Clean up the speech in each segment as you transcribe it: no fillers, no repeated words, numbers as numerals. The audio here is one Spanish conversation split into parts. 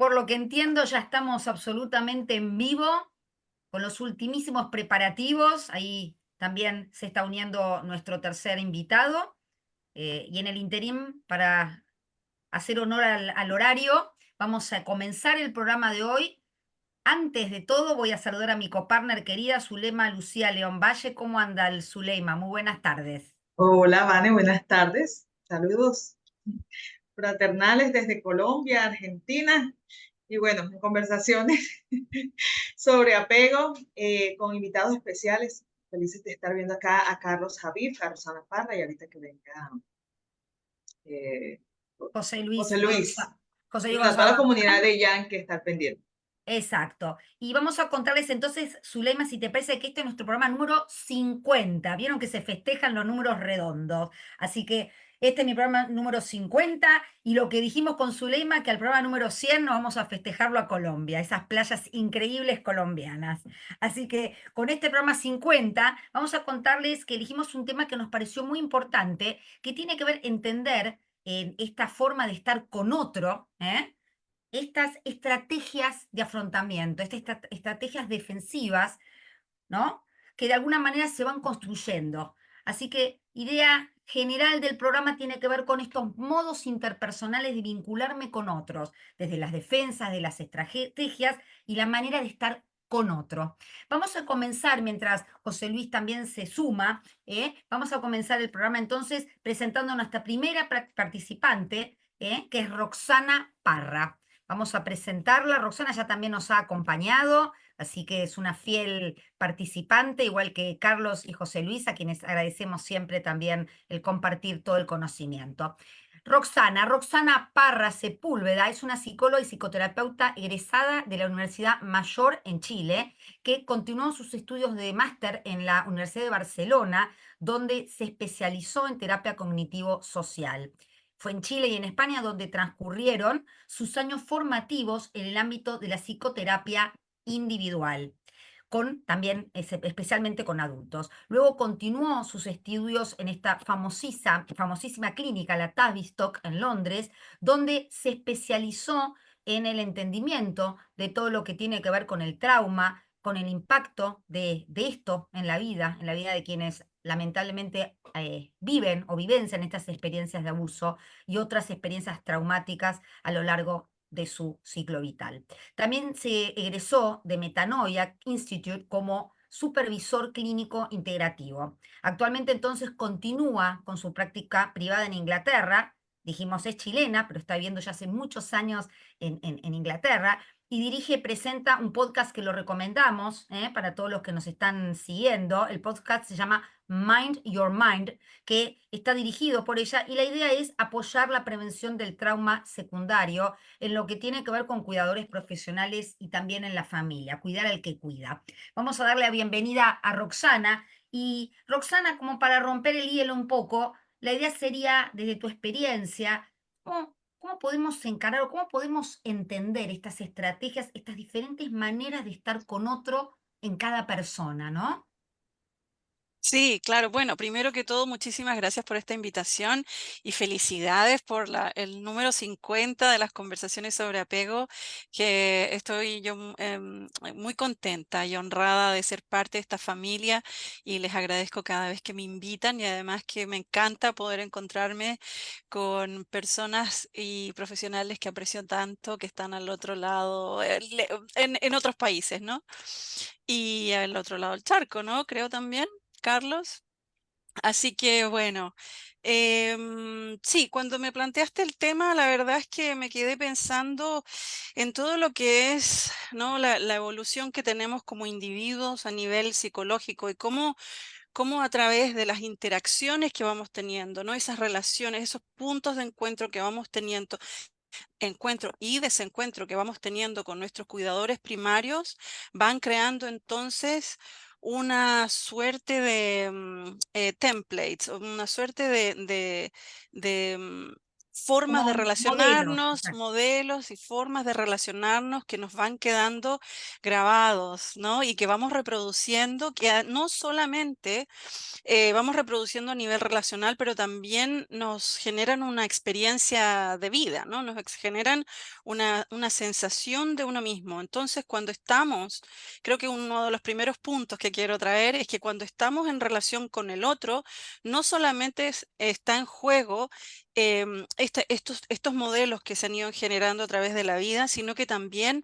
Por lo que entiendo, ya estamos absolutamente en vivo con los ultimísimos preparativos. Ahí también se está uniendo nuestro tercer invitado. Y en el interín, para hacer honor al horario, vamos a comenzar el programa de hoy. Antes de todo, voy a saludar a mi copartner querida, Zulema Lucía León Valle. ¿Cómo anda el Zulema? Muy buenas tardes. Hola, Vane, buenas tardes. Saludos fraternales desde Colombia, Argentina. Y bueno, en conversaciones sobre apego con invitados especiales. Felices de estar viendo acá a Carlos Javier, Carlos Ana Parra y ahorita que venga eh, José Luis José Luis. González. José Y Luis bueno, a toda Gonzalo. la comunidad de Yan que está pendiente. Exacto. Y vamos a contarles entonces, Zuleima, si te parece que este es nuestro programa número 50. Vieron que se festejan los números redondos. Así que este es mi programa número 50 y lo que dijimos con Zuleima, que al programa número 100 nos vamos a festejarlo a Colombia, esas playas increíbles colombianas. Así que con este programa 50 vamos a contarles que elegimos un tema que nos pareció muy importante, que tiene que ver entender esta forma de estar con otro, estas estrategias de afrontamiento, estas estrategias defensivas, ¿no? Que de alguna manera se van construyendo. Así que idea general del programa tiene que ver con estos modos interpersonales de vincularme con otros, desde las defensas, de las estrategias y la manera de estar con otro. Vamos a comenzar, mientras José Luis también se suma, vamos a comenzar el programa entonces presentando a nuestra primera participante, que es Roxana Parra. Vamos a presentarla. Roxana ya también nos ha acompañado, así que es una fiel participante, igual que Carlos y José Luis, a quienes agradecemos siempre también el compartir todo el conocimiento. Roxana Parra Sepúlveda es una psicóloga y psicoterapeuta egresada de la Universidad Mayor en Chile, que continuó sus estudios de máster en la Universidad de Barcelona, donde se especializó en terapia cognitivo-social. Fue en Chile y en España donde transcurrieron sus años formativos en el ámbito de la psicoterapia individual, también especialmente con adultos. Luego continuó sus estudios en esta famosísima clínica, la Tavistock, en Londres, donde se especializó en el entendimiento de todo lo que tiene que ver con el trauma, con el impacto de esto en la vida de quienes lamentablemente viven o vivencian estas experiencias de abuso y otras experiencias traumáticas a lo largo de su ciclo vital. También se egresó de Metanoia Institute como supervisor clínico integrativo. Actualmente entonces continúa con su práctica privada en Inglaterra. Dijimos es chilena, pero está viviendo ya hace muchos años en Inglaterra y dirige y presenta un podcast que lo recomendamos para todos los que nos están siguiendo. El podcast se llama Mind Your Mind, que está dirigido por ella y la idea es apoyar la prevención del trauma secundario en lo que tiene que ver con cuidadores profesionales y también en la familia, cuidar al que cuida. Vamos a darle la bienvenida a Roxana y Roxana, como para romper el hielo un poco, la idea sería, desde tu experiencia, ¿cómo podemos encarar o cómo podemos entender estas estrategias, estas diferentes maneras de estar con otro en cada persona, ¿no? Sí, claro. Bueno, primero que todo, muchísimas gracias por esta invitación y felicidades por el número 50 de las conversaciones sobre apego, que estoy yo muy contenta y honrada de ser parte de esta familia y les agradezco cada vez que me invitan y además que me encanta poder encontrarme con personas y profesionales que aprecio tanto, que están al otro lado, en otros países, ¿no? Y al otro lado del charco, ¿no? Creo también. Carlos. Así que bueno, sí, cuando me planteaste el tema, la verdad es que me quedé pensando en todo lo que es, ¿no? La evolución que tenemos como individuos a nivel psicológico y cómo a través de las interacciones que vamos teniendo, ¿no? Esas relaciones, esos puntos de encuentro que vamos teniendo, encuentro y desencuentro que vamos teniendo con nuestros cuidadores primarios, van creando entonces una suerte de templates, o una suerte de formas de Como modelos. relacionarnos, Exacto. modelos y formas de relacionarnos que nos van quedando grabados, ¿no? Y que vamos reproduciendo, que no solamente vamos reproduciendo a nivel relacional, pero también nos generan una experiencia de vida, ¿no? Generan una sensación de uno mismo. Entonces, cuando estamos, creo que uno de los primeros puntos que quiero traer es que cuando estamos en relación con el otro, no solamente está en juego estos modelos que se han ido generando a través de la vida, sino que también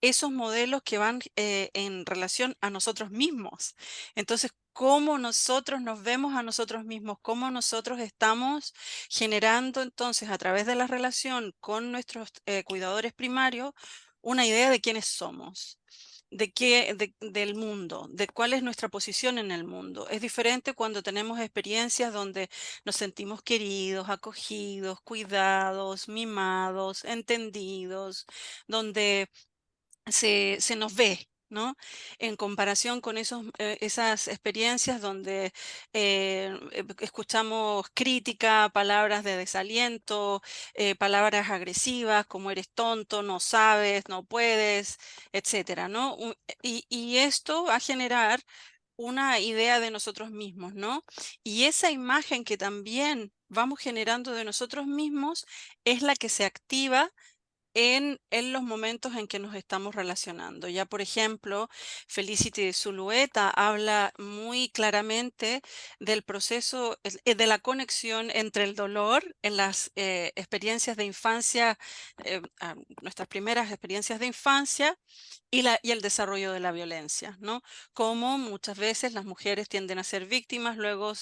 esos modelos que van en relación a nosotros mismos. Entonces, cómo nosotros nos vemos a nosotros mismos, cómo nosotros estamos generando entonces a través de la relación con nuestros cuidadores primarios una idea de quiénes somos. Del mundo, de cuál es nuestra posición en el mundo. Es diferente cuando tenemos experiencias donde nos sentimos queridos, acogidos, cuidados, mimados, entendidos, donde se nos ve, ¿no? En comparación con esas experiencias donde escuchamos crítica, palabras de desaliento, palabras agresivas como eres tonto, no sabes, no puedes, etcétera, ¿no? Y esto va a generar una idea de nosotros mismos, ¿no? Y esa imagen que también vamos generando de nosotros mismos es la que se activa en los momentos en que nos estamos relacionando. Ya, por ejemplo, Felicity de Zulueta habla muy claramente del proceso, de la conexión entre el dolor en las experiencias de infancia, nuestras primeras experiencias de infancia y el desarrollo de la violencia, ¿no? Como muchas veces las mujeres tienden a ser víctimas, luego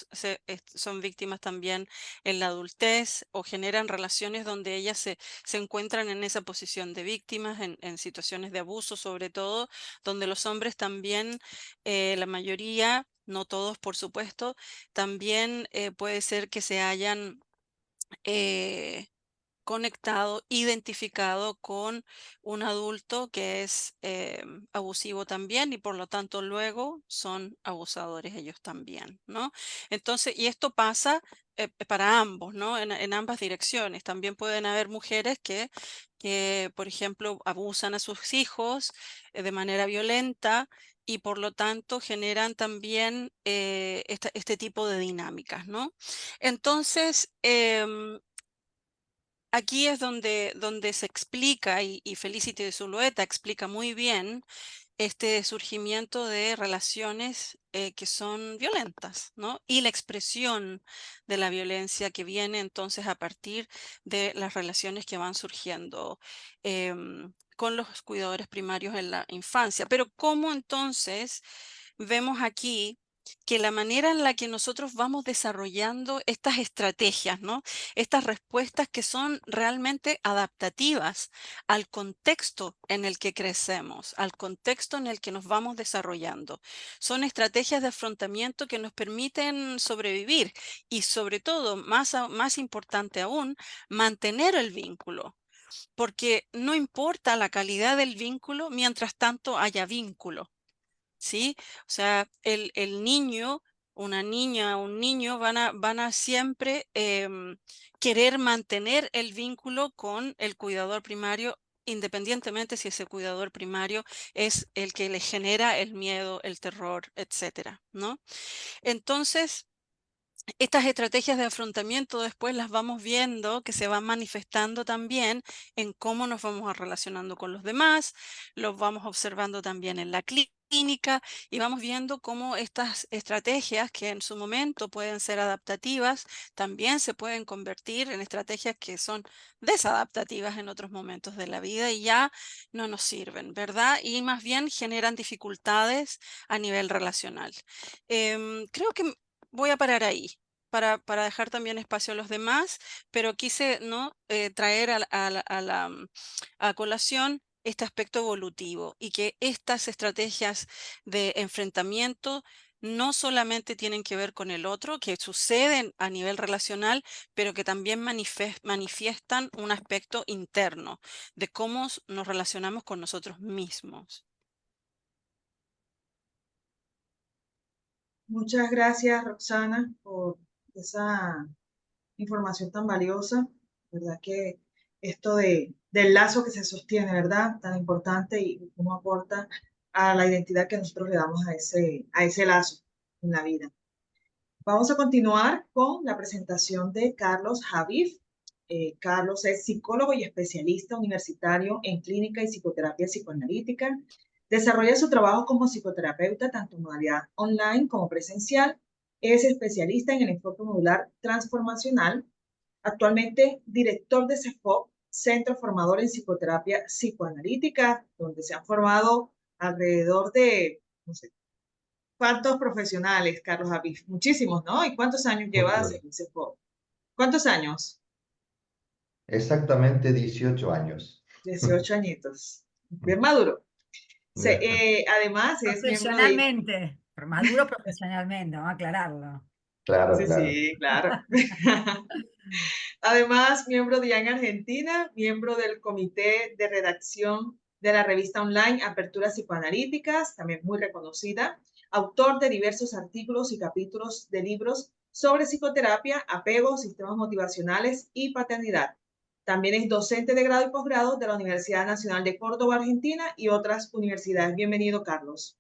son víctimas también en la adultez o generan relaciones donde ellas se encuentran en esa posición de víctimas, en situaciones de abuso sobre todo, donde los hombres también, la mayoría, no todos por supuesto, también puede ser que se hayan eh, conectado, identificado con un adulto que es abusivo también y por lo tanto luego son abusadores ellos también, ¿no? Entonces, y esto pasa para ambos, ¿no? En ambas direcciones. También pueden haber mujeres que, por ejemplo, abusan a sus hijos de manera violenta. Y por lo tanto generan también este tipo de dinámicas, ¿no? Entonces, aquí es donde se explica, y Felicity de Zulueta explica muy bien este surgimiento de relaciones que son violentas, ¿no? Y la expresión de la violencia que viene entonces a partir de las relaciones que van surgiendo con los cuidadores primarios en la infancia. Pero ¿cómo entonces vemos aquí que la manera en la que nosotros vamos desarrollando estas estrategias, ¿no? Estas respuestas que son realmente adaptativas al contexto en el que crecemos, al contexto en el que nos vamos desarrollando? Son estrategias de afrontamiento que nos permiten sobrevivir y sobre todo, más importante aún, mantener el vínculo, porque no importa la calidad del vínculo mientras tanto haya vínculo. ¿Sí? O sea, el niño, una niña, un niño van a siempre querer mantener el vínculo con el cuidador primario, independientemente si ese cuidador primario es el que le genera el miedo, el terror, etcétera, ¿no? Entonces, estas estrategias de afrontamiento después las vamos viendo que se van manifestando también en cómo nos vamos relacionando con los demás, los vamos observando también en la clínica y vamos viendo cómo estas estrategias que en su momento pueden ser adaptativas, también se pueden convertir en estrategias que son desadaptativas en otros momentos de la vida y ya no nos sirven, ¿verdad? Y más bien generan dificultades a nivel relacional. Creo que voy a parar ahí para dejar también espacio a los demás, pero quise, ¿no? Traer a colación este aspecto evolutivo y que estas estrategias de enfrentamiento no solamente tienen que ver con el otro, que suceden a nivel relacional, pero que también manifiestan un aspecto interno de cómo nos relacionamos con nosotros mismos. Muchas gracias, Roxana, por esa información tan valiosa. ¿verdad? Que esto del lazo que se sostiene, ¿verdad? Tan importante y cómo aporta a la identidad que nosotros le damos a ese lazo en la vida. Vamos a continuar con la presentación de Carlos Javif. Carlos es psicólogo y especialista universitario en clínica y psicoterapia psicoanalítica. Desarrolla su trabajo como psicoterapeuta tanto en modalidad online como presencial. Es especialista en el enfoque modular transformacional. Actualmente director de CEFOP, Centro Formador en Psicoterapia Psicoanalítica, donde se han formado alrededor de, no sé, ¿cuántos profesionales, Carlos Aviv? Muchísimos, ¿no? ¿Y cuántos años llevas Muchos. en CEFOP? ¿Cuántos años? Exactamente 18 años. 18 añitos. Bien maduro. Además es miembro de... Profesionalmente, maduro profesionalmente, vamos a aclararlo. Claro, Sí, claro. sí, claro. Además, miembro de Young Argentina, miembro del comité de redacción de la revista online Aperturas Psicoanalíticas, también muy reconocida, autor de diversos artículos y capítulos de libros sobre psicoterapia, apego, sistemas motivacionales y paternidad. También es docente de grado y posgrado de la Universidad Nacional de Córdoba, Argentina y otras universidades. Bienvenido, Carlos.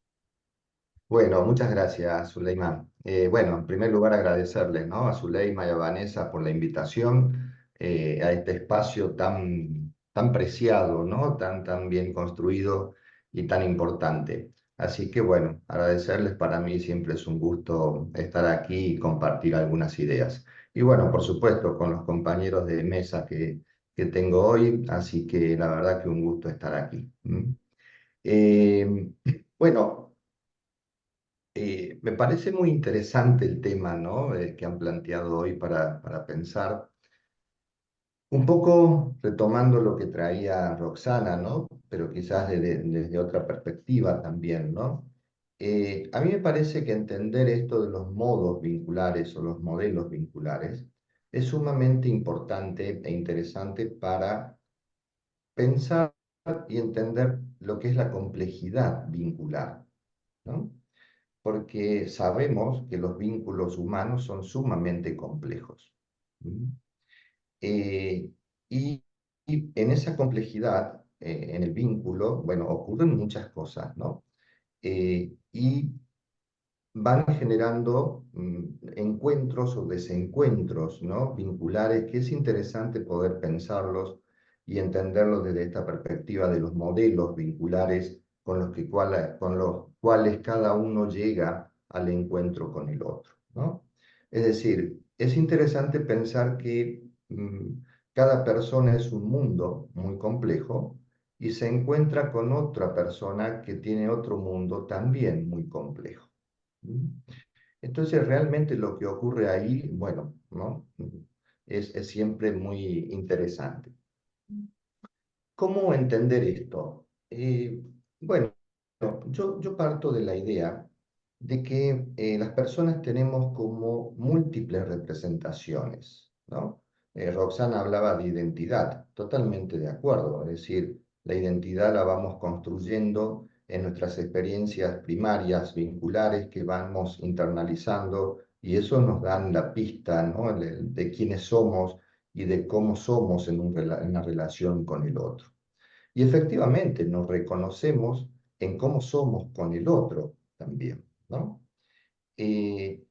Bueno, muchas gracias, Zuleima. Bueno, en primer lugar agradecerles, ¿no? A Zuleima y a Vanessa por la invitación a este espacio tan preciado, ¿no? Tan bien construido y tan importante. Así que bueno, agradecerles, para mí siempre es un gusto estar aquí y compartir algunas ideas. Y bueno, por supuesto, con los compañeros de mesa que tengo hoy, así que la verdad que un gusto estar aquí. Eh, bueno. Me parece muy interesante el tema, ¿no? Que han planteado hoy para pensar. Un poco retomando lo que traía Roxana, ¿no? Pero quizás desde otra perspectiva también, ¿no? A mí me parece que entender esto de los modos vinculares o los modelos vinculares es sumamente importante e interesante para pensar y entender lo que es la complejidad vincular, ¿no? Porque sabemos que los vínculos humanos son sumamente complejos. ¿Mm? Eh, y, y en esa complejidad, en el vínculo, bueno, ocurren muchas cosas, ¿no? Y van generando encuentros o desencuentros, ¿no? Vinculares, que es interesante poder pensarlos y entenderlos desde esta perspectiva de los modelos vinculares con los cuales cada uno llega al encuentro con el otro, ¿no? Es decir, es interesante pensar que cada persona es un mundo muy complejo y se encuentra con otra persona que tiene otro mundo también muy complejo. Entonces, realmente lo que ocurre ahí, bueno, ¿no? Es siempre muy interesante. ¿Cómo entender esto? Bueno, yo parto de la idea de que las personas tenemos como múltiples representaciones, ¿no? Roxana hablaba de identidad, totalmente de acuerdo, es decir, la identidad la vamos construyendo en nuestras experiencias primarias, vinculares, que vamos internalizando, y eso nos dan la pista, ¿no? De quiénes somos y de cómo somos en una relación con el otro. Y efectivamente nos reconocemos en cómo somos con el otro también, ¿no? Eh,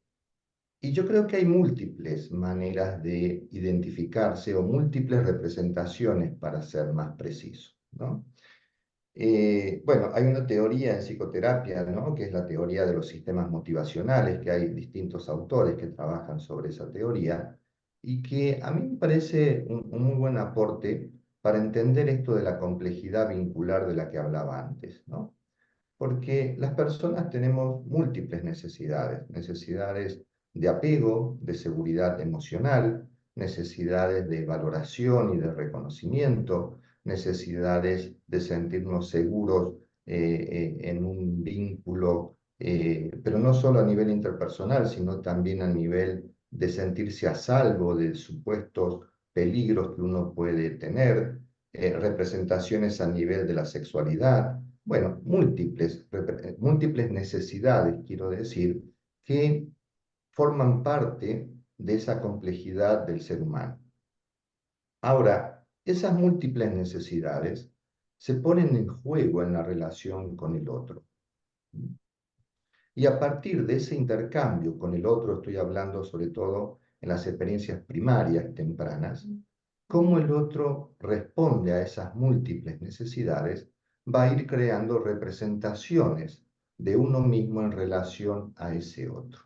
y yo creo que hay múltiples maneras de identificarse o múltiples representaciones para ser más preciso, ¿no? Bueno, hay una teoría en psicoterapia, ¿no? Que es la teoría de los sistemas motivacionales, que hay distintos autores que trabajan sobre esa teoría y que a mí me parece un muy buen aporte para entender esto de la complejidad vincular de la que hablaba antes, ¿no? Porque las personas tenemos múltiples necesidades, necesidades de apego, de seguridad emocional, necesidades de valoración y de reconocimiento, necesidades de sentirnos seguros en un vínculo, pero no solo a nivel interpersonal, sino también a nivel de sentirse a salvo de supuestos peligros que uno puede tener, representaciones a nivel de la sexualidad, bueno, múltiples necesidades, quiero decir, que forman parte de esa complejidad del ser humano. Ahora, esas múltiples necesidades se ponen en juego en la relación con el otro. Y a partir de ese intercambio con el otro, estoy hablando sobre todo en las experiencias primarias tempranas, cómo el otro responde a esas múltiples necesidades, va a ir creando representaciones de uno mismo en relación a ese otro.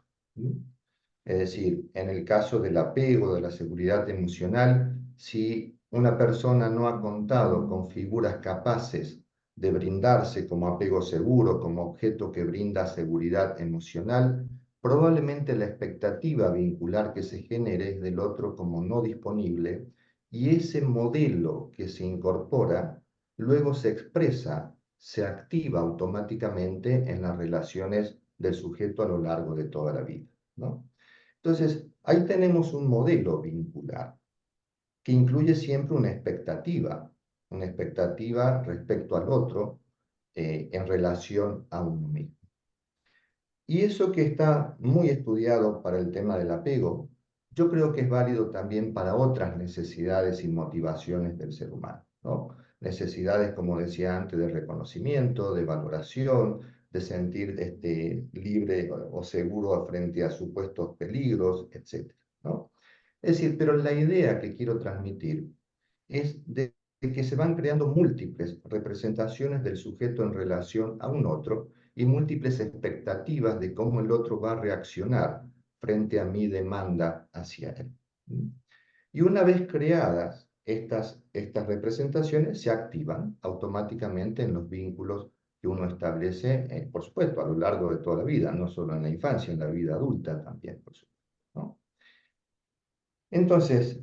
Es decir, en el caso del apego, de la seguridad emocional, si una persona no ha contado con figuras capaces de brindarse como apego seguro, como objeto que brinda seguridad emocional, probablemente la expectativa vincular que se genere es del otro como no disponible, y ese modelo que se incorpora luego se expresa, se activa automáticamente en las relaciones del sujeto a lo largo de toda la vida, ¿no? Entonces, ahí tenemos un modelo vincular que incluye siempre una expectativa respecto al otro en relación a uno mismo. Y eso que está muy estudiado para el tema del apego, yo creo que es válido también para otras necesidades y motivaciones del ser humano, ¿no? Necesidades, como decía antes, de reconocimiento, de valoración, de sentir libre o seguro frente a supuestos peligros, etc., ¿no? Es decir, pero la idea que quiero transmitir es de que se van creando múltiples representaciones del sujeto en relación a un otro y múltiples expectativas de cómo el otro va a reaccionar frente a mi demanda hacia él. Y una vez creadas estas representaciones, se activan automáticamente en los vínculos que uno establece, por supuesto, a lo largo de toda la vida, no solo en la infancia, en la vida adulta también, por supuesto, ¿no? Entonces,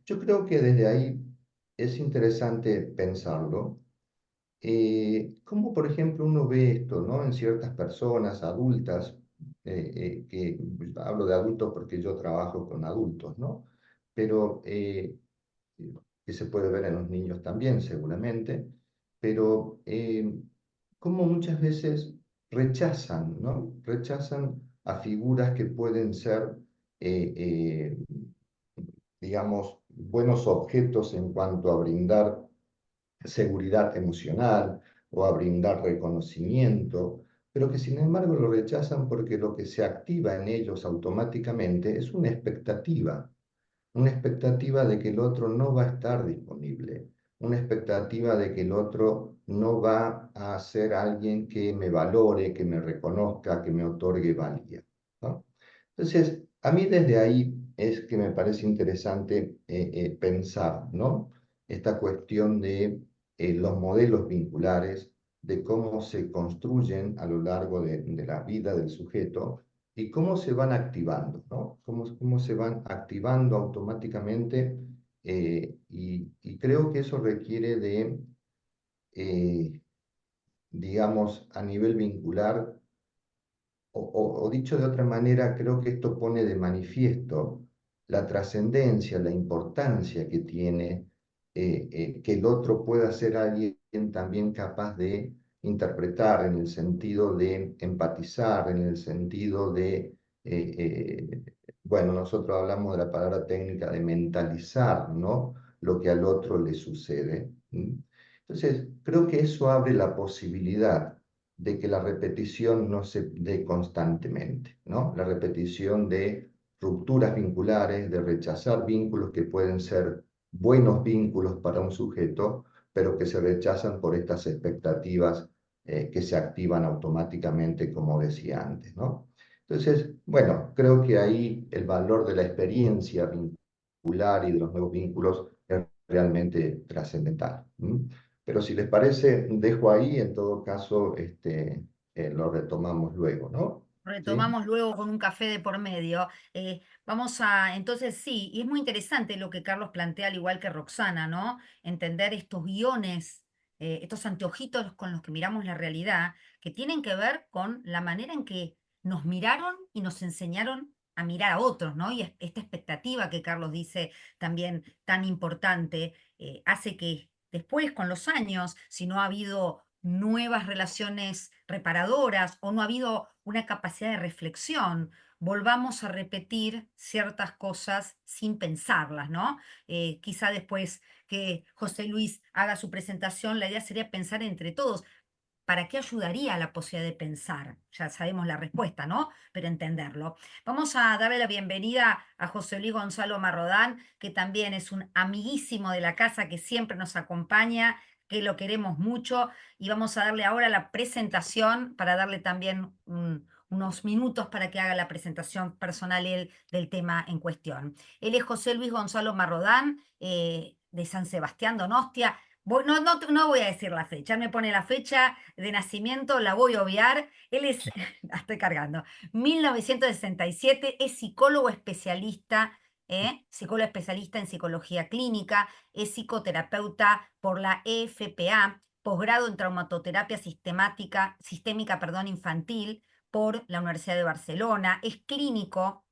yo creo que desde ahí es interesante pensarlo. Cómo, por ejemplo, uno ve esto, ¿no? En ciertas personas adultas, hablo de adultos porque yo trabajo con adultos, ¿no? Pero que se puede ver en los niños también, seguramente, pero cómo muchas veces rechazan, ¿no? Rechazan a figuras que pueden ser eh, eh, digamos, buenos objetos en cuanto a brindar seguridad emocional o a brindar reconocimiento, pero que sin embargo lo rechazan porque lo que se activa en ellos automáticamente es una expectativa de que el otro no va a estar disponible, una expectativa de que el otro no va a ser alguien que me valore, que me reconozca, que me otorgue valía, ¿no? Entonces, a mí desde ahí es que me parece interesante pensar, ¿no? Esta cuestión de los modelos vinculares, de cómo se construyen a lo largo de la vida del sujeto y cómo se van activando, ¿no? Cómo se van activando automáticamente y creo que eso requiere de, digamos, a nivel vincular, o dicho de otra manera, creo que esto pone de manifiesto la trascendencia, la importancia que tiene que el otro pueda ser alguien también capaz de interpretar en el sentido de empatizar, en el sentido de, bueno, nosotros hablamos de la palabra técnica de mentalizar, ¿no? Lo que al otro le sucede. Entonces, creo que eso abre la posibilidad de que la repetición no se dé constantemente, ¿no? La repetición de rupturas vinculares, de rechazar vínculos que pueden ser buenos vínculos para un sujeto, pero que se rechazan por estas expectativas que se activan automáticamente, como decía antes, ¿no? Entonces, bueno, creo que ahí el valor de la experiencia vincular y de los nuevos vínculos es realmente trascendental. Pero si les parece, dejo ahí, en todo caso, lo retomamos luego, ¿no? ¿Sí? Retomamos luego con un café de por medio. Vamos a, entonces sí, y es muy interesante lo que Carlos plantea, al igual que Roxana, ¿no? Entender estos guiones, estos anteojitos con los que miramos la realidad, que tienen que ver con la manera en que nos miraron y nos enseñaron a mirar a otros, ¿no? Y esta expectativa que Carlos dice también tan importante, hace que después, con los años, si no ha habido nuevas relaciones reparadoras o no ha habido una capacidad de reflexión volvamos a repetir ciertas cosas sin pensarlas, ¿no? Quizá después que José Luis haga su presentación, la idea sería pensar entre todos. ¿Para qué ayudaría la posibilidad de pensar? Ya sabemos la respuesta, ¿no? Pero entenderlo. Vamos a darle la bienvenida a José Luis Gonzalo Marrodán, que también es un amiguísimo de la casa, que siempre nos acompaña, que lo queremos mucho. Y vamos a darle ahora la presentación para darle también unos minutos para que haga la presentación personal él del tema en cuestión. Él es José Luis Gonzalo Marrodán, de San Sebastián, Donostia. No voy a decir la fecha, me pone la fecha de nacimiento, la voy a obviar. Él es, la estoy cargando, 1967, es psicólogo especialista, psicólogo especialista en psicología clínica, es psicoterapeuta por la EFPA, posgrado en traumatoterapia sistémica, perdón, infantil por la Universidad de Barcelona, es clínico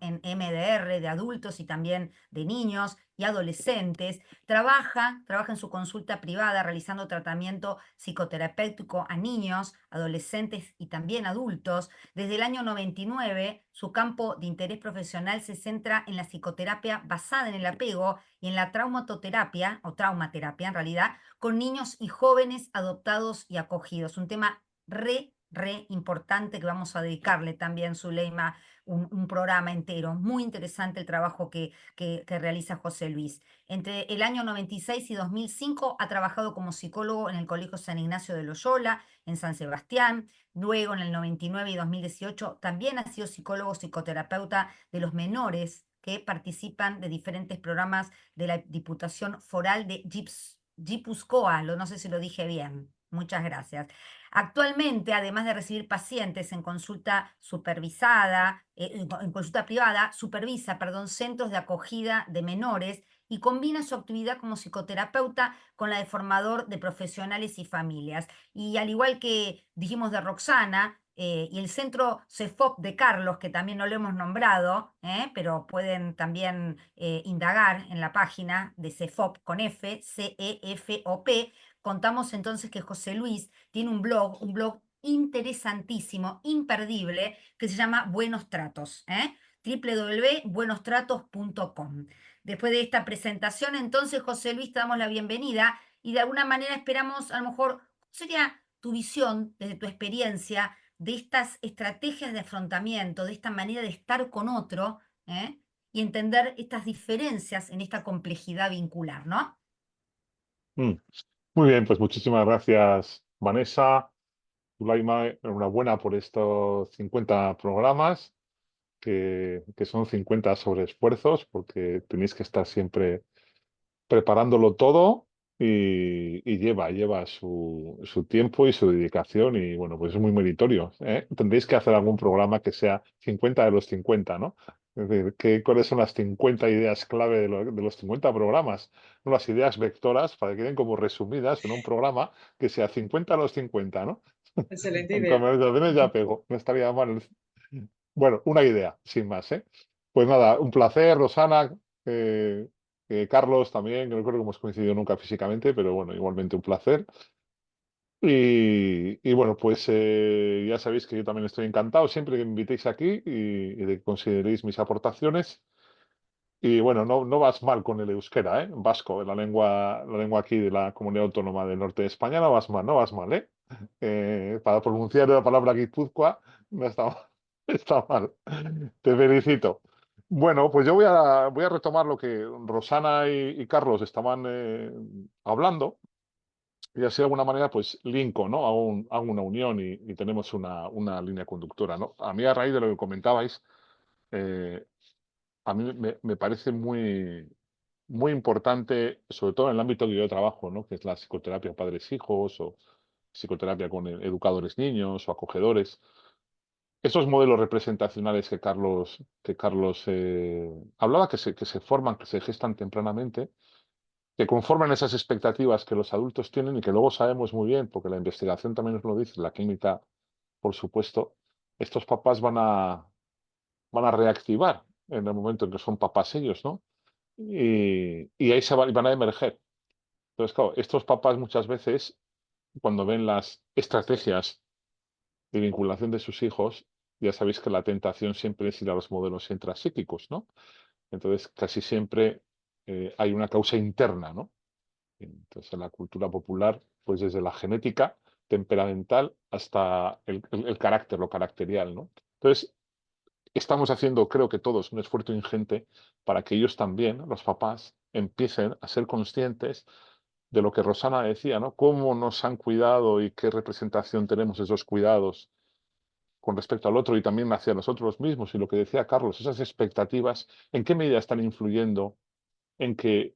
en MDR de adultos y también de niños y adolescentes. Trabaja en su consulta privada realizando tratamiento psicoterapéutico a niños, adolescentes y también adultos. Desde el año 99, su campo de interés profesional se centra en la psicoterapia basada en el apego y en la traumatoterapia, o traumaterapia en realidad, con niños y jóvenes adoptados y acogidos. Un tema re importante que vamos a dedicarle también, Zuleima, un programa entero. Muy interesante el trabajo que realiza José Luis. Entre el año 96 y 2005 ha trabajado como psicólogo en el Colegio San Ignacio de Loyola, en San Sebastián. Luego, en el 99 y 2018, también ha sido psicólogo psicoterapeuta de los menores que participan de diferentes programas de la Diputación Foral de Guipúzcoa. No sé si lo dije bien. Muchas gracias. Actualmente, además de recibir pacientes en consulta supervisada, en consulta privada, supervisa, perdón, centros de acogida de menores y combina su actividad como psicoterapeuta con la de formador de profesionales y familias. Y al igual que dijimos de Roxana, y el centro CEFOP de Carlos, que también no lo hemos nombrado, pero pueden también indagar en la página de CEFOP con F, CEFOP. Contamos entonces que José Luis tiene un blog interesantísimo, imperdible, que se llama Buenos Tratos, www.buenostratos.com. Después de esta presentación, entonces, José Luis, te damos la bienvenida y de alguna manera esperamos, a lo mejor, ¿cuál sería tu visión desde tu experiencia de estas estrategias de afrontamiento, de esta manera de estar con otro, y entender estas diferencias en esta complejidad vincular, ¿no? Mm. Muy bien, pues muchísimas gracias, Vanessa. Zulaima, enhorabuena por estos 50 programas, que son 50 sobre esfuerzos, porque tenéis que estar siempre preparándolo todo y lleva su tiempo y su dedicación y bueno, pues es muy meritorio, ¿eh? Tendréis que hacer algún programa que sea 50 de los 50, ¿no? Es decir, ¿cuáles son las 50 ideas clave de los 50 programas? ¿No? Las ideas vectoras para que queden como resumidas en un programa que sea 50 de los 50, ¿no? Excelente Con idea. conversaciones ya pego, no estaría mal. Bueno, una idea, sin más, ¿eh? Pues nada, un placer, Rosana, Carlos también, que no creo que hemos coincidido nunca físicamente, pero bueno, igualmente un placer. Y bueno, pues ya sabéis que yo también estoy encantado siempre que me invitéis aquí y de que consideréis mis aportaciones. Y bueno, no vas mal con el euskera, ¿eh? Vasco, la lengua aquí de la Comunidad Autónoma del Norte de España, no vas mal, ¿eh? Para pronunciar la palabra Guipúzcoa, no está mal. Está mal. Te felicito. Bueno, pues yo voy a retomar lo que Rosana y Carlos estaban hablando y así de alguna manera pues linko, ¿no? Hago una unión y tenemos una línea conductora, ¿no? A mí a raíz de lo que comentabais, eh, a mí me parece muy importante, sobre todo en el ámbito que yo trabajo, ¿no? Que es la psicoterapia padres-hijos o psicoterapia con educadores niños o acogedores. Esos modelos representacionales que Carlos hablaba, que se forman, que se gestan tempranamente, que conforman esas expectativas que los adultos tienen y que luego sabemos muy bien, porque la investigación también nos lo dice, la clínica, por supuesto, estos papás van a reactivar en el momento en que son papás ellos, ¿no? Y ahí van a emerger. Entonces, claro, estos papás muchas veces, cuando ven las estrategias de vinculación de sus hijos, ya sabéis que la tentación siempre es ir a los modelos intrapsíquicos, ¿no? Entonces, casi siempre hay una causa interna, ¿no? Entonces, en la cultura popular, pues desde la genética temperamental hasta el carácter, lo caracterial, ¿no? Entonces, estamos haciendo, creo que todos, un esfuerzo ingente para que ellos también, los papás, empiecen a ser conscientes de lo que Rosana decía, ¿no? Cómo nos han cuidado y qué representación tenemos de esos cuidados con respecto al otro y también hacia nosotros mismos. Y lo que decía Carlos, esas expectativas, ¿en qué medida están influyendo en que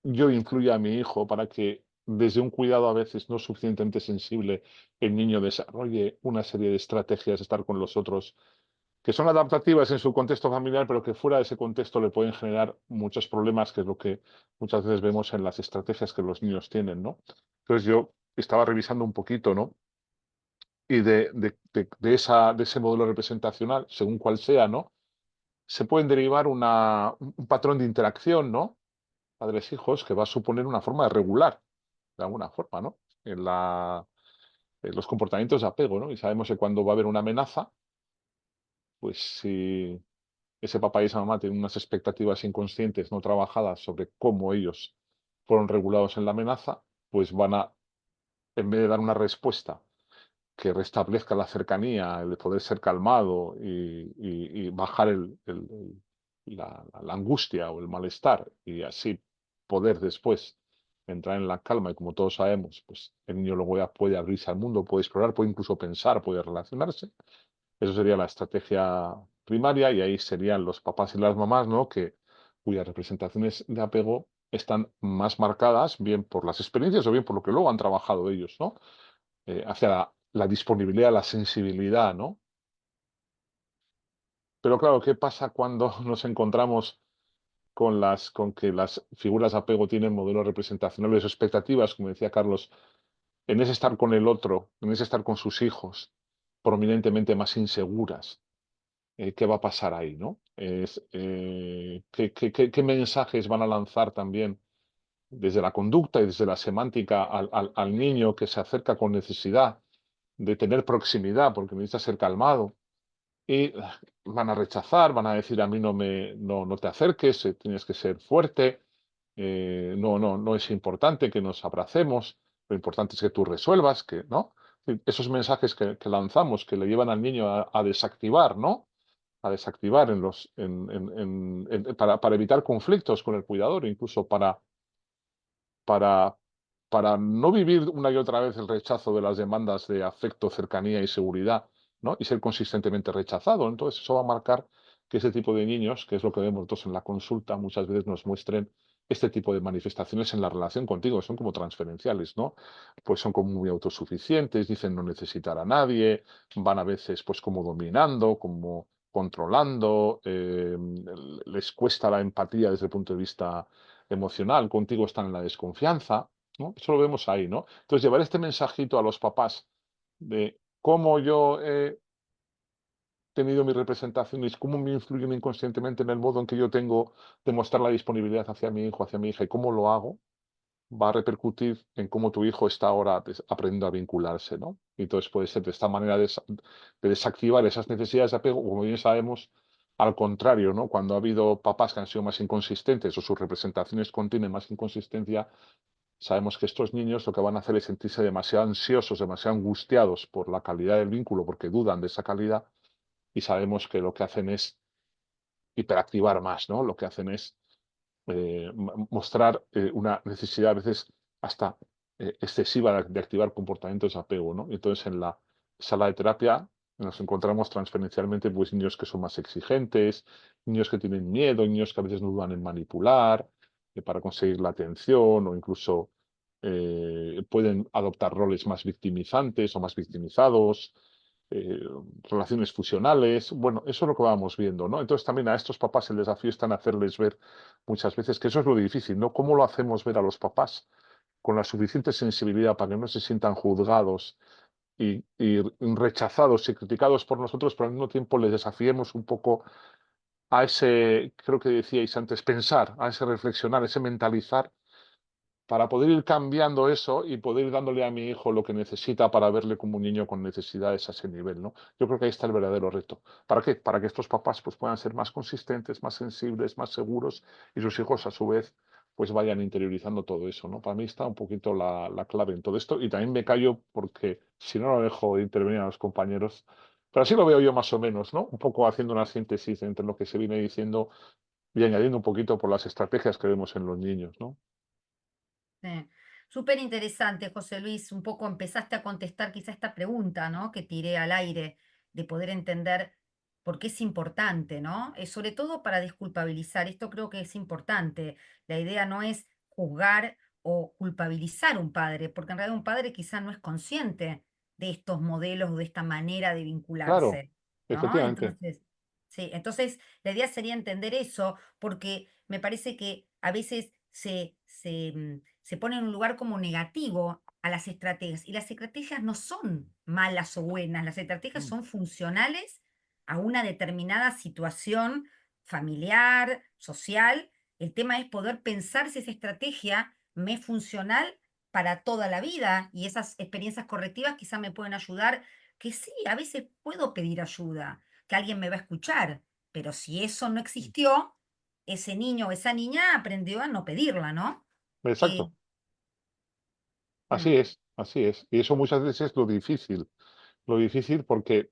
yo influya a mi hijo para que desde un cuidado a veces no suficientemente sensible el niño desarrolle una serie de estrategias de estar con los otros que son adaptativas en su contexto familiar, pero que fuera de ese contexto le pueden generar muchos problemas, que es lo que muchas veces vemos en las estrategias que los niños tienen, ¿no? Entonces yo estaba revisando un poquito, ¿no? Y de ese modelo representacional, según cual sea, ¿no? Se pueden derivar un patrón de interacción, ¿no? Padres-hijos, que va a suponer una forma de regular, de alguna forma, ¿no? En los comportamientos de apego, ¿no? Y sabemos que cuando va a haber una amenaza, pues si ese papá y esa mamá tienen unas expectativas inconscientes no trabajadas sobre cómo ellos fueron regulados en la amenaza, pues van a, en vez de dar una respuesta que restablezca la cercanía, el de poder ser calmado y bajar la angustia o el malestar y así poder después entrar en la calma y como todos sabemos, pues el niño luego ya puede abrirse al mundo, puede explorar, puede incluso pensar, puede relacionarse. Eso sería la estrategia primaria y ahí serían los papás y las mamás, ¿no? Cuyas representaciones de apego están más marcadas, bien por las experiencias o bien por lo que luego han trabajado ellos, ¿no? Hacia la disponibilidad, la sensibilidad, ¿no? Pero claro, ¿qué pasa cuando nos encontramos con que las figuras de apego tienen modelos representacionales o expectativas, como decía Carlos, en ese estar con el otro, en ese estar con sus hijos, prominentemente más inseguras? ¿Qué va a pasar ahí, no? ¿Qué mensajes van a lanzar también desde la conducta y desde la semántica al niño que se acerca con necesidad de tener proximidad porque necesita ser calmado? Y van a rechazar, van a decir a mí no te acerques, tienes que ser fuerte, no es importante que nos abracemos, lo importante es que tú resuelvas, que, ¿no? Esos mensajes que lanzamos que le llevan al niño a desactivar, ¿no? A desactivar para evitar conflictos con el cuidador, incluso para, para no vivir una y otra vez el rechazo de las demandas de afecto, cercanía y seguridad, ¿no? Y ser consistentemente rechazado. Entonces, eso va a marcar que ese tipo de niños, que es lo que vemos nosotros en la consulta, muchas veces nos muestren este tipo de manifestaciones en la relación contigo, son como transferenciales, ¿no? Pues son como muy autosuficientes, dicen no necesitar a nadie, van a veces pues como dominando, como controlando, les cuesta la empatía desde el punto de vista emocional, contigo están en la desconfianza, ¿no? Eso lo vemos ahí, ¿no? Entonces, llevar este mensajito a los papás de cómo yo he tenido mis representaciones, cómo me influyen inconscientemente en el modo en que yo tengo de mostrar la disponibilidad hacia mi hijo, hacia mi hija, y cómo lo hago, va a repercutir en cómo tu hijo está ahora aprendiendo a vincularse, ¿no? Y entonces puede ser de esta manera de desactivar esas necesidades de apego, como bien sabemos, al contrario, ¿no? Cuando ha habido papás que han sido más inconsistentes o sus representaciones contienen más inconsistencia, sabemos que estos niños lo que van a hacer es sentirse demasiado ansiosos, demasiado angustiados por la calidad del vínculo, porque dudan de esa calidad, y sabemos que lo que hacen es hiperactivar más, ¿no? Lo que hacen es mostrar una necesidad a veces hasta excesiva de activar comportamientos de apego, ¿no? Entonces, en la sala de terapia nos encontramos transferencialmente pues, niños que son más exigentes, niños que tienen miedo, niños que a veces no dudan en manipular para conseguir la atención o incluso pueden adoptar roles más victimizantes o más victimizados, eh, relaciones fusionales. Bueno, eso es lo que vamos viendo, ¿no? Entonces también a estos papás el desafío está en hacerles ver muchas veces que eso es lo difícil, ¿no? ¿Cómo lo hacemos ver a los papás con la suficiente sensibilidad para que no se sientan juzgados y rechazados y criticados por nosotros, pero al mismo tiempo les desafiemos un poco a ese, creo que decíais antes, pensar, a ese reflexionar, ese mentalizar para poder ir cambiando eso y poder ir dándole a mi hijo lo que necesita para verle como un niño con necesidades a ese nivel, ¿no? Yo creo que ahí está el verdadero reto. ¿Para qué? Para que estos papás pues, puedan ser más consistentes, más sensibles, más seguros y sus hijos a su vez pues vayan interiorizando todo eso, ¿no? Para mí está un poquito la clave en todo esto y también me callo porque si no lo dejo de intervenir a los compañeros, pero así lo veo yo más o menos, ¿no? Un poco haciendo una síntesis entre lo que se viene diciendo y añadiendo un poquito por las estrategias que vemos en los niños, ¿no? Sí. Súper interesante, José Luis. Un poco empezaste a contestar quizá esta pregunta, ¿no? Que tiré al aire, de poder entender por qué es importante, ¿no? Sobre todo para desculpabilizar. Esto creo que es importante. La idea no es juzgar o culpabilizar a un padre, porque en realidad un padre quizá no es consciente de estos modelos, de esta manera de Claro, vincularse, ¿no? efectivamente. Entonces, sí, entonces la idea sería entender eso, porque me parece que a veces se pone en un lugar como negativo a las estrategias. Y las estrategias no son malas o buenas, las estrategias Mm, son funcionales a una determinada situación familiar, social. El tema es poder pensar si esa estrategia me es funcional para toda la vida y esas experiencias correctivas quizá me pueden ayudar, que sí, a veces puedo pedir ayuda, que alguien me va a escuchar, pero si eso no mm. existió, ese niño o esa niña aprendió a no pedirla, ¿no? Eh, Exacto, así mm, es, así es. Y eso muchas veces es lo difícil porque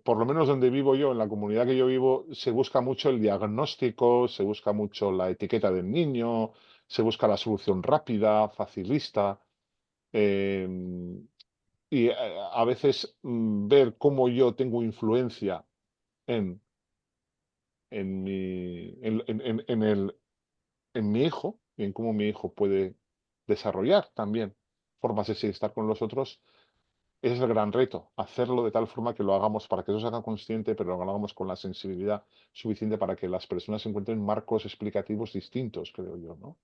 por lo menos donde vivo yo, en la comunidad que yo vivo, se busca mucho el diagnóstico, se busca mucho la etiqueta del niño, se busca la solución rápida, facilista, em, y a veces ver cómo yo tengo influencia en, en mi hijo y en cómo mi hijo puede desarrollar también formas de estar con los otros. Ese es el gran reto, hacerlo de tal forma que lo hagamos para que eso se haga consciente, pero lo hagamos con la sensibilidad suficiente para que las personas encuentren marcos explicativos distintos, creo yo, ¿no?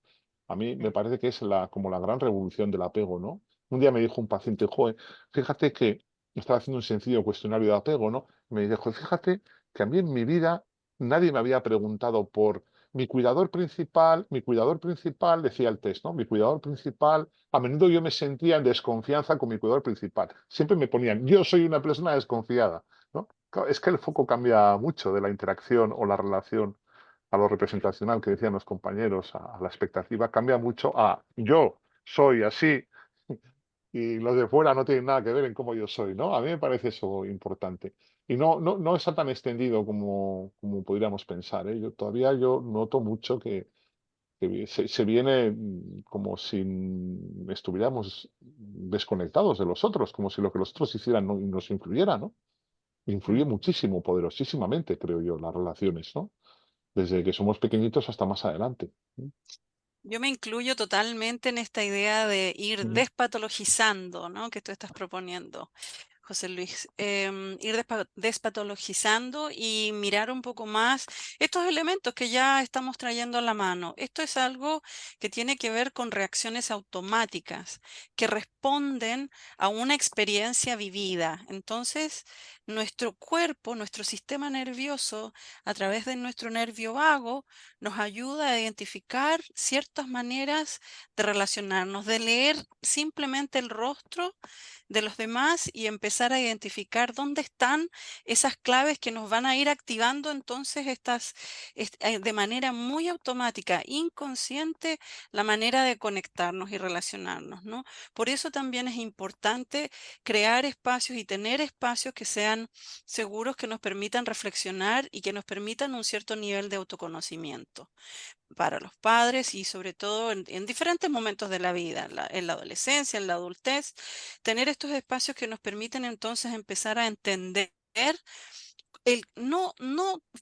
A mí me sí, parece que es como la gran revolución del apego, ¿no? Un día me dijo un paciente, joven, fíjate que estaba haciendo un sencillo cuestionario de apego, ¿no? Y me dijo, fíjate que a mí en mi vida nadie me había preguntado por mi cuidador principal, decía el test, ¿no? Mi cuidador principal, a menudo yo me sentía en desconfianza con mi cuidador principal. Siempre me ponían, yo soy una persona desconfiada, ¿no? Claro, es que el foco cambia mucho de la interacción o la relación a lo representacional que decían los compañeros, a la expectativa, cambia mucho a yo soy así y los de fuera no tienen nada que ver en cómo yo soy, ¿no? A mí me parece eso importante. Y no está tan extendido como podríamos pensar, ¿eh? Yo noto mucho que se viene como si estuviéramos desconectados de los otros, como si lo que los otros hicieran no nos influyera, ¿no? Influye mm, muchísimo, poderosísimamente, creo yo, las relaciones, ¿no? Desde que somos pequeñitos hasta más adelante. Yo me incluyo totalmente en esta idea de ir Mm. despatologizando, ¿no? Que tú estás proponiendo, José Luis. Ir despatologizando y mirar un poco más estos elementos que ya estamos trayendo a la mano. Esto es algo que tiene que ver con reacciones automáticas que responden a una experiencia vivida. Entonces, nuestro cuerpo, nuestro sistema nervioso, a través de nuestro nervio vago, nos ayuda a identificar ciertas maneras de relacionarnos, de leer simplemente el rostro de los demás y empezar a identificar dónde están esas claves que nos van a ir activando entonces de manera muy automática, inconsciente, la manera de conectarnos y relacionarnos, ¿no? Por eso también es importante crear espacios y tener espacios que sean seguros, que nos permitan reflexionar y que nos permitan un cierto nivel de autoconocimiento para los padres y sobre todo en diferentes momentos de la vida, en la adolescencia, en la adultez, tener estos espacios que nos permiten entonces empezar a entender no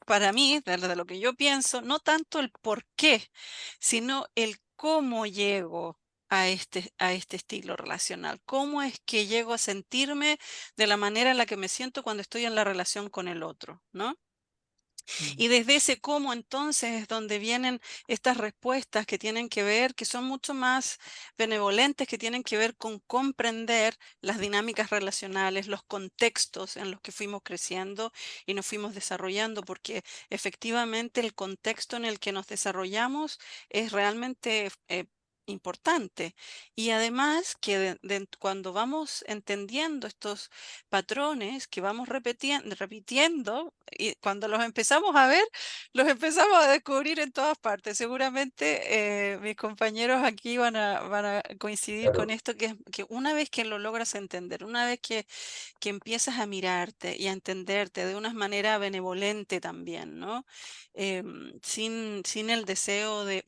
para mí, de lo que yo pienso, no tanto el por qué, sino el cómo llego a este estilo relacional, cómo es que llego a sentirme de la manera en la que me siento cuando estoy en la relación con el otro, ¿no? mm, Y desde ese cómo entonces es donde vienen estas respuestas que tienen que ver, que son mucho más benevolentes, que tienen que ver con comprender las dinámicas relacionales, los contextos en los que fuimos creciendo y nos fuimos desarrollando, porque efectivamente el contexto en el que nos desarrollamos es realmente importante. Y además que cuando vamos entendiendo estos patrones que vamos repitiendo, y cuando los empezamos a ver, los empezamos a descubrir en todas partes. Seguramente mis compañeros aquí van a coincidir con Claro. esto, que una vez que lo logras entender, una vez que empiezas a mirarte y a entenderte de una manera benevolente también, ¿no? Sin el deseo de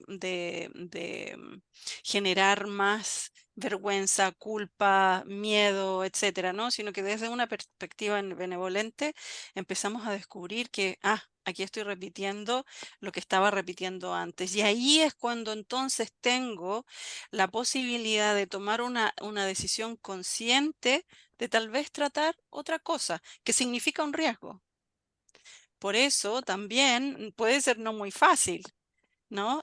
generar más vergüenza, culpa, miedo, etcétera, ¿no? Sino que desde una perspectiva benevolente empezamos a descubrir que, aquí estoy repitiendo lo que estaba repitiendo antes. Y ahí es cuando entonces tengo la posibilidad de tomar una decisión consciente de tal vez tratar otra cosa, que significa un riesgo. Por eso también puede ser no muy fácil, ¿no?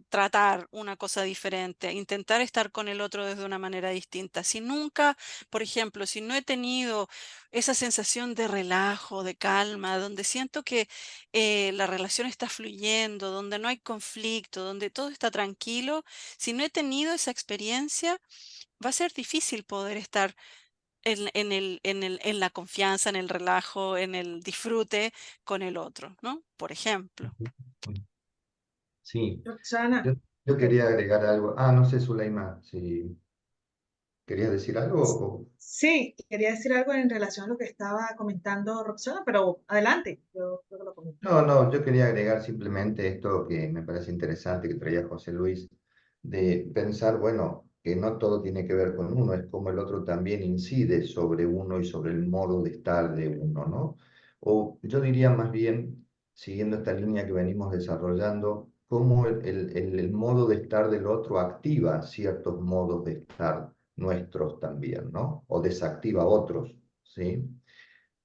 Tratar una cosa diferente, intentar estar con el otro desde una manera distinta. Si nunca, por ejemplo, si no he tenido esa sensación de relajo, de calma, donde siento que la relación está fluyendo, donde no hay conflicto, donde todo está tranquilo, si no he tenido esa experiencia, va a ser difícil poder estar en la confianza, en el relajo, en el disfrute con el otro, ¿no? Por ejemplo. Sí, Roxana, yo quería agregar algo. Ah, no sé, Zuleima, si querías decir algo sí, quería decir algo en relación a lo que estaba comentando Roxana, pero adelante, yo creo que lo comento. No, no, yo quería agregar simplemente esto que me parece interesante que traía José Luis, de pensar, bueno, que no todo tiene que ver con uno, es como el otro también incide sobre uno y sobre el modo de estar de uno, ¿no? O yo diría más bien, siguiendo esta línea que venimos desarrollando, cómo el modo de estar del otro activa ciertos modos de estar nuestros también, ¿no? O desactiva otros, ¿sí?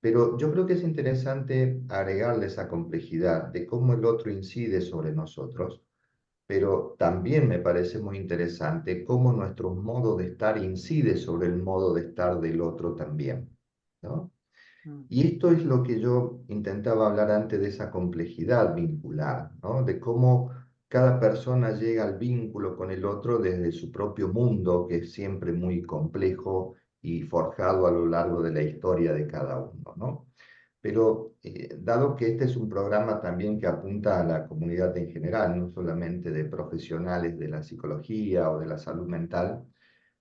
Pero yo creo que es interesante agregarle esa complejidad de cómo el otro incide sobre nosotros, pero también me parece muy interesante cómo nuestro modo de estar incide sobre el modo de estar del otro también, ¿no? Mm. Y esto es lo que yo intentaba hablar antes de esa complejidad vincular, ¿no? De cómo cada persona llega al vínculo con el otro desde su propio mundo, que es siempre muy complejo y forjado a lo largo de la historia de cada uno, ¿no? Pero dado que este es un programa también que apunta a la comunidad en general, no solamente de profesionales de la psicología o de la salud mental,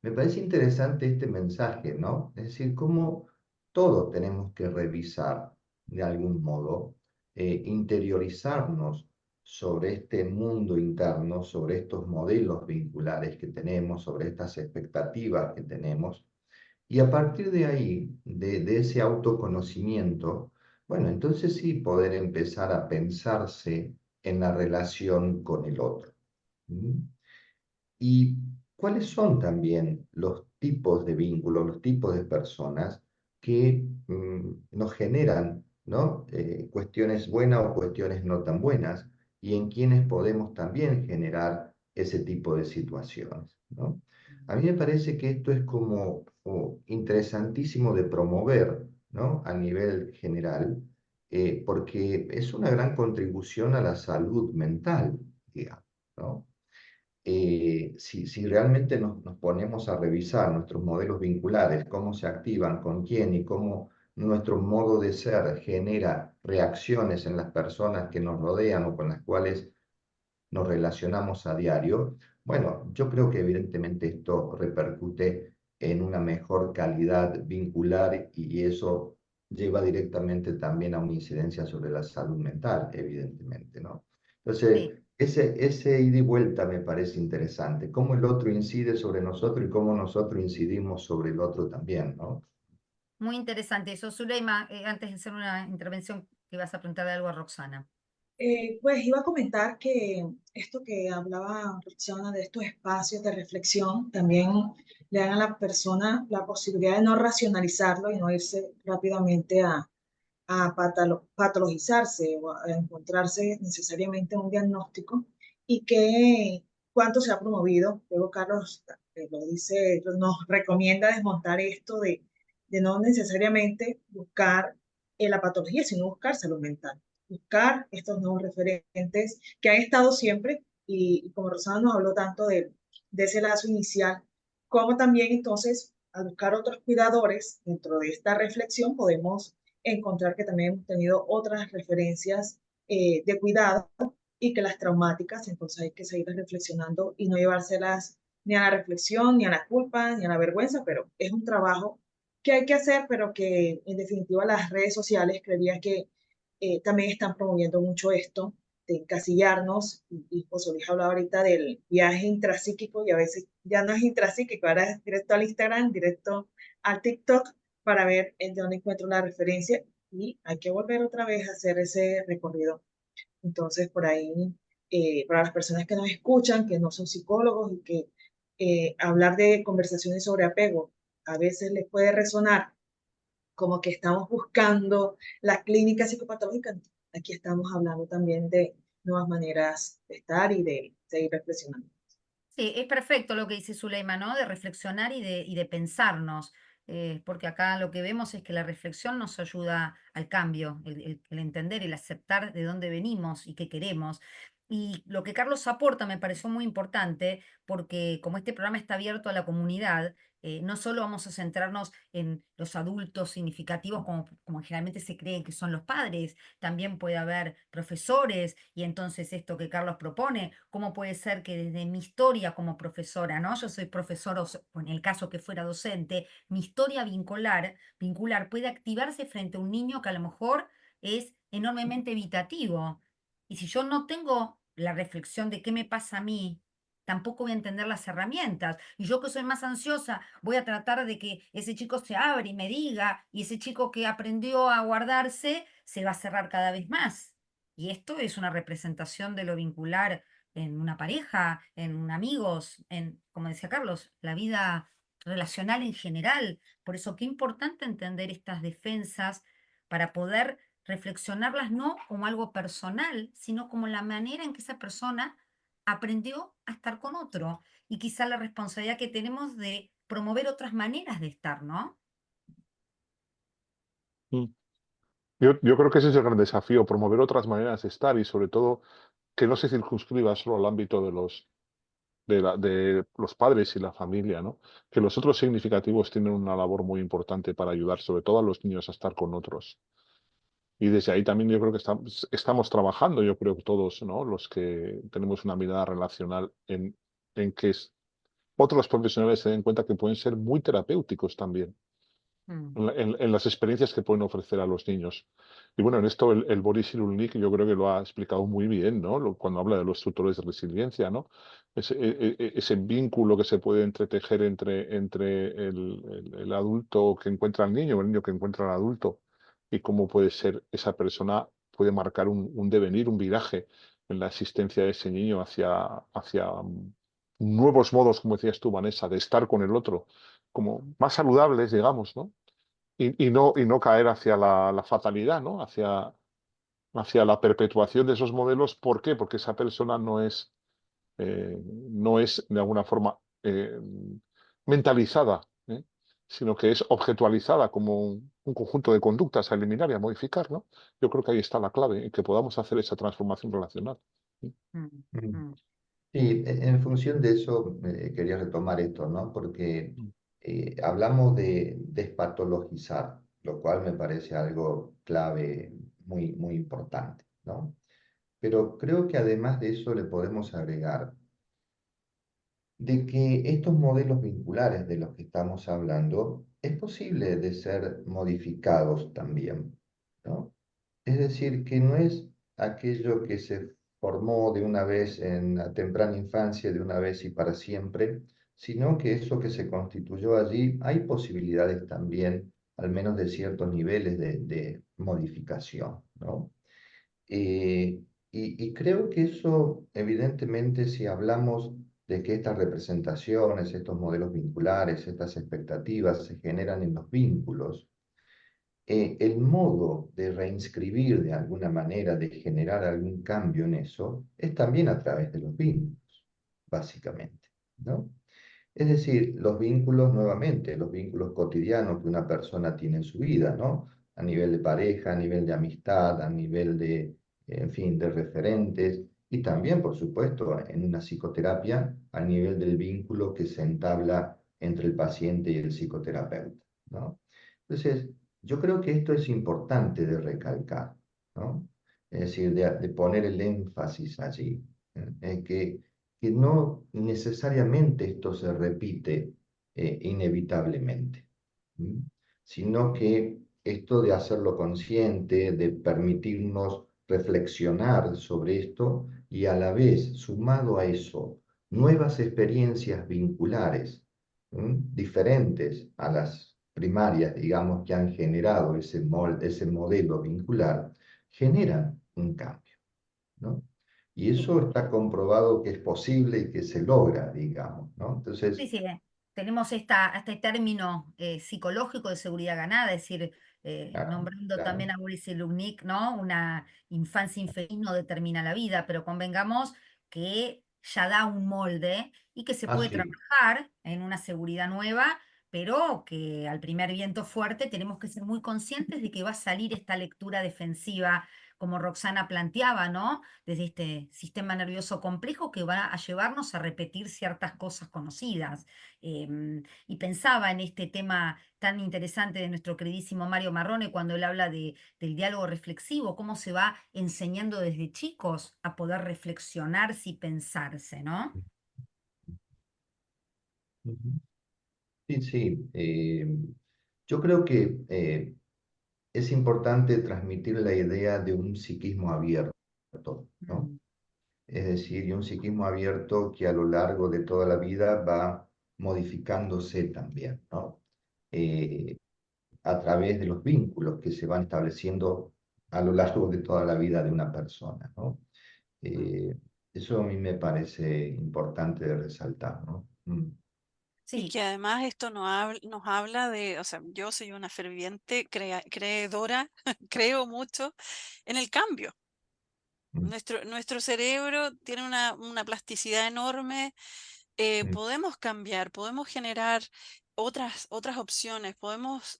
me parece interesante este mensaje, ¿no? Es decir, cómo todos tenemos que revisar de algún modo, interiorizarnos sobre este mundo interno, sobre estos modelos vinculares que tenemos, sobre estas expectativas que tenemos, y a partir de ahí, de ese autoconocimiento, bueno, entonces sí poder empezar a pensarse en la relación con el otro. ¿Mm? ¿Y cuáles son también los tipos de vínculos, los tipos de personas que nos generan, ¿no? Cuestiones buenas o cuestiones no tan buenas, y en quienes podemos también generar ese tipo de situaciones, ¿no? A mí me parece que esto es como interesantísimo de promover, ¿no? A nivel general, porque es una gran contribución a la salud mental, digamos, ¿no? Si realmente nos ponemos a revisar nuestros modelos vinculares, cómo se activan, con quién y cómo nuestro modo de ser genera reacciones en las personas que nos rodean o con las cuales nos relacionamos a diario, bueno, yo creo que evidentemente esto repercute en una mejor calidad vincular y eso lleva directamente también a una incidencia sobre la salud mental, evidentemente, ¿no? Entonces, Sí, ese ida y vuelta me parece interesante, cómo el otro incide sobre nosotros y cómo nosotros incidimos sobre el otro también, ¿no? muy interesante eso. Zuleima, antes de hacer una intervención, que vas a preguntarle algo a Roxana. Pues iba a comentar que esto que hablaba Roxana de estos espacios de reflexión también le dan a la persona la posibilidad de no racionalizarlo y no irse rápidamente a patologizarse o a encontrarse necesariamente un diagnóstico y que cuánto se ha promovido. Luego Carlos lo dice, nos recomienda desmontar esto de no necesariamente buscar la patología, sino buscar salud mental, buscar estos nuevos referentes que han estado siempre y como Rosana nos habló tanto de ese lazo inicial, como también entonces al buscar otros cuidadores dentro de esta reflexión podemos encontrar que también hemos tenido otras referencias de cuidado y que las traumáticas, entonces hay que seguir reflexionando y no llevárselas ni a la reflexión, ni a la culpa, ni a la vergüenza, pero es un trabajo que hay que hacer, pero que en definitiva las redes sociales creería que también están promoviendo mucho esto de encasillarnos, y José Luis hablaba ahorita del viaje intrapsíquico, y a veces ya no es intrapsíquico, ahora es directo al Instagram, directo al TikTok, para ver en dónde encuentro la referencia, y hay que volver otra vez a hacer ese recorrido. Entonces, por ahí, para las personas que nos escuchan, que no son psicólogos y que hablar de conversaciones sobre apego a veces les puede resonar como que estamos buscando la clínica psicopatológica, aquí estamos hablando también de nuevas maneras de estar y de seguir reflexionando. Sí, es perfecto lo que dice Zuleima, ¿no? De reflexionar y de pensarnos, porque acá lo que vemos es que la reflexión nos ayuda al cambio, el entender, el aceptar de dónde venimos y qué queremos. Y lo que Carlos aporta me pareció muy importante, porque como este programa está abierto a la comunidad, no solo vamos a centrarnos en los adultos significativos como generalmente se cree que son los padres, también puede haber profesores, y entonces esto que Carlos propone, cómo puede ser que desde mi historia como profesora, ¿no? Yo soy profesor, o en el caso que fuera docente, mi historia vincular puede activarse frente a un niño que a lo mejor es enormemente evitativo. Y si yo no tengo la reflexión de qué me pasa a mí, tampoco voy a entender las herramientas. Y yo que soy más ansiosa, voy a tratar de que ese chico se abra y me diga, y ese chico que aprendió a guardarse se va a cerrar cada vez más. Y esto es una representación de lo vincular en una pareja, en amigos, en, como decía Carlos, la vida relacional en general. Por eso, qué importante entender estas defensas para poder reflexionarlas no como algo personal, sino como la manera en que esa persona aprendió a estar con otro, y quizá la responsabilidad que tenemos de promover otras maneras de estar, ¿no? Mm. Yo creo que ese es el gran desafío, promover otras maneras de estar y sobre todo que no se circunscriba solo al ámbito de los padres y la familia, ¿no? Que los otros significativos tienen una labor muy importante para ayudar, sobre todo a los niños, a estar con otros. Y desde ahí también yo creo que estamos trabajando, yo creo que todos, ¿no? Los que tenemos una mirada relacional en que otros profesionales se den cuenta que pueden ser muy terapéuticos también Mm. en las experiencias que pueden ofrecer a los niños. Y bueno, en esto el Boris Cyrulnik yo creo que lo ha explicado muy bien, ¿no? Cuando habla de los tutores de resiliencia, ¿no? Ese vínculo que se puede entretejer entre el adulto que encuentra al niño, el niño que encuentra al adulto, y cómo puede ser esa persona, puede marcar un devenir, un viraje en la existencia de ese niño hacia nuevos modos, como decías tú, Vanessa, de estar con el otro, como más saludables, digamos, ¿no? Y no caer hacia la fatalidad, ¿no? Hacia la perpetuación de esos modelos. ¿Por qué? Porque esa persona no es de alguna forma mentalizada, ¿eh? Sino que es objetualizada como un conjunto de conductas a eliminar y a modificar, ¿no? Yo creo que ahí está la clave, en que podamos hacer esa transformación relacional. Mm, Mm. mm, Sí, en función de eso quería retomar esto, ¿no? Porque Mm. hablamos de despatologizar, lo cual me parece algo clave, muy, muy importante, ¿no? Pero creo que además de eso le podemos agregar de que estos modelos vinculares de los que estamos hablando es posible de ser modificados también, ¿no? Es decir, que no es aquello que se formó de una vez en la temprana infancia, de una vez y para siempre, sino que eso que se constituyó allí, hay posibilidades también, al menos de ciertos niveles de modificación, ¿no? Y creo que eso, evidentemente, si hablamos de que estas representaciones, estos modelos vinculares, estas expectativas se generan en los vínculos, el modo de reinscribir de alguna manera, de generar algún cambio en eso, es también a través de los vínculos, básicamente, ¿no? Es decir, los vínculos nuevamente, los vínculos cotidianos que una persona tiene en su vida, ¿no? A nivel de pareja, a nivel de amistad, a nivel de, en fin, de referentes, y también, por supuesto, en una psicoterapia a nivel del vínculo que se entabla entre el paciente y el psicoterapeuta, ¿no? Entonces, yo creo que esto es importante de recalcar, ¿no? Es decir, de poner el énfasis allí, que no necesariamente esto se repite inevitablemente, ¿m? Sino que esto de hacerlo consciente, de permitirnos reflexionar sobre esto y a la vez, sumado a eso, nuevas experiencias vinculares, diferentes a las primarias, digamos, que han generado ese modelo vincular, generan un cambio, ¿no? Y Sí. eso está comprobado que es posible y que se logra, digamos, ¿no? Entonces, Sí, sí, tenemos este término psicológico de seguridad ganada, es decir, claro, nombrando también claro, a Boris Cyrulnik, ¿no? Una infancia infeliz no determina la vida, pero convengamos que ya da un molde y que se puede así. trabajar en una seguridad nueva, pero que al primer viento fuerte tenemos que ser muy conscientes de que va a salir esta lectura defensiva, como Roxana planteaba, ¿no? Desde este sistema nervioso complejo que va a llevarnos a repetir ciertas cosas conocidas. Y pensaba en este tema tan interesante de nuestro queridísimo Mario Marrone cuando él habla del diálogo reflexivo, cómo se va enseñando desde chicos a poder reflexionarse y pensarse, ¿no? Ujú. Sí, sí. Yo creo que es importante transmitir la idea de un psiquismo abierto, ¿no? Mm, Es decir, y un psiquismo abierto que a lo largo de toda la vida va modificándose también, ¿no? Eh, a través de los vínculos que se van estableciendo a lo largo de toda la vida de una persona, ¿no? mm. Eh, Eso a mí me parece importante de resaltar, ¿no? Y Sí, que además esto nos habla de, o sea, yo soy una ferviente creedora, creo mucho en el cambio. Mm, Nuestro cerebro tiene una plasticidad enorme, mm, podemos cambiar, podemos generar otras opciones, podemos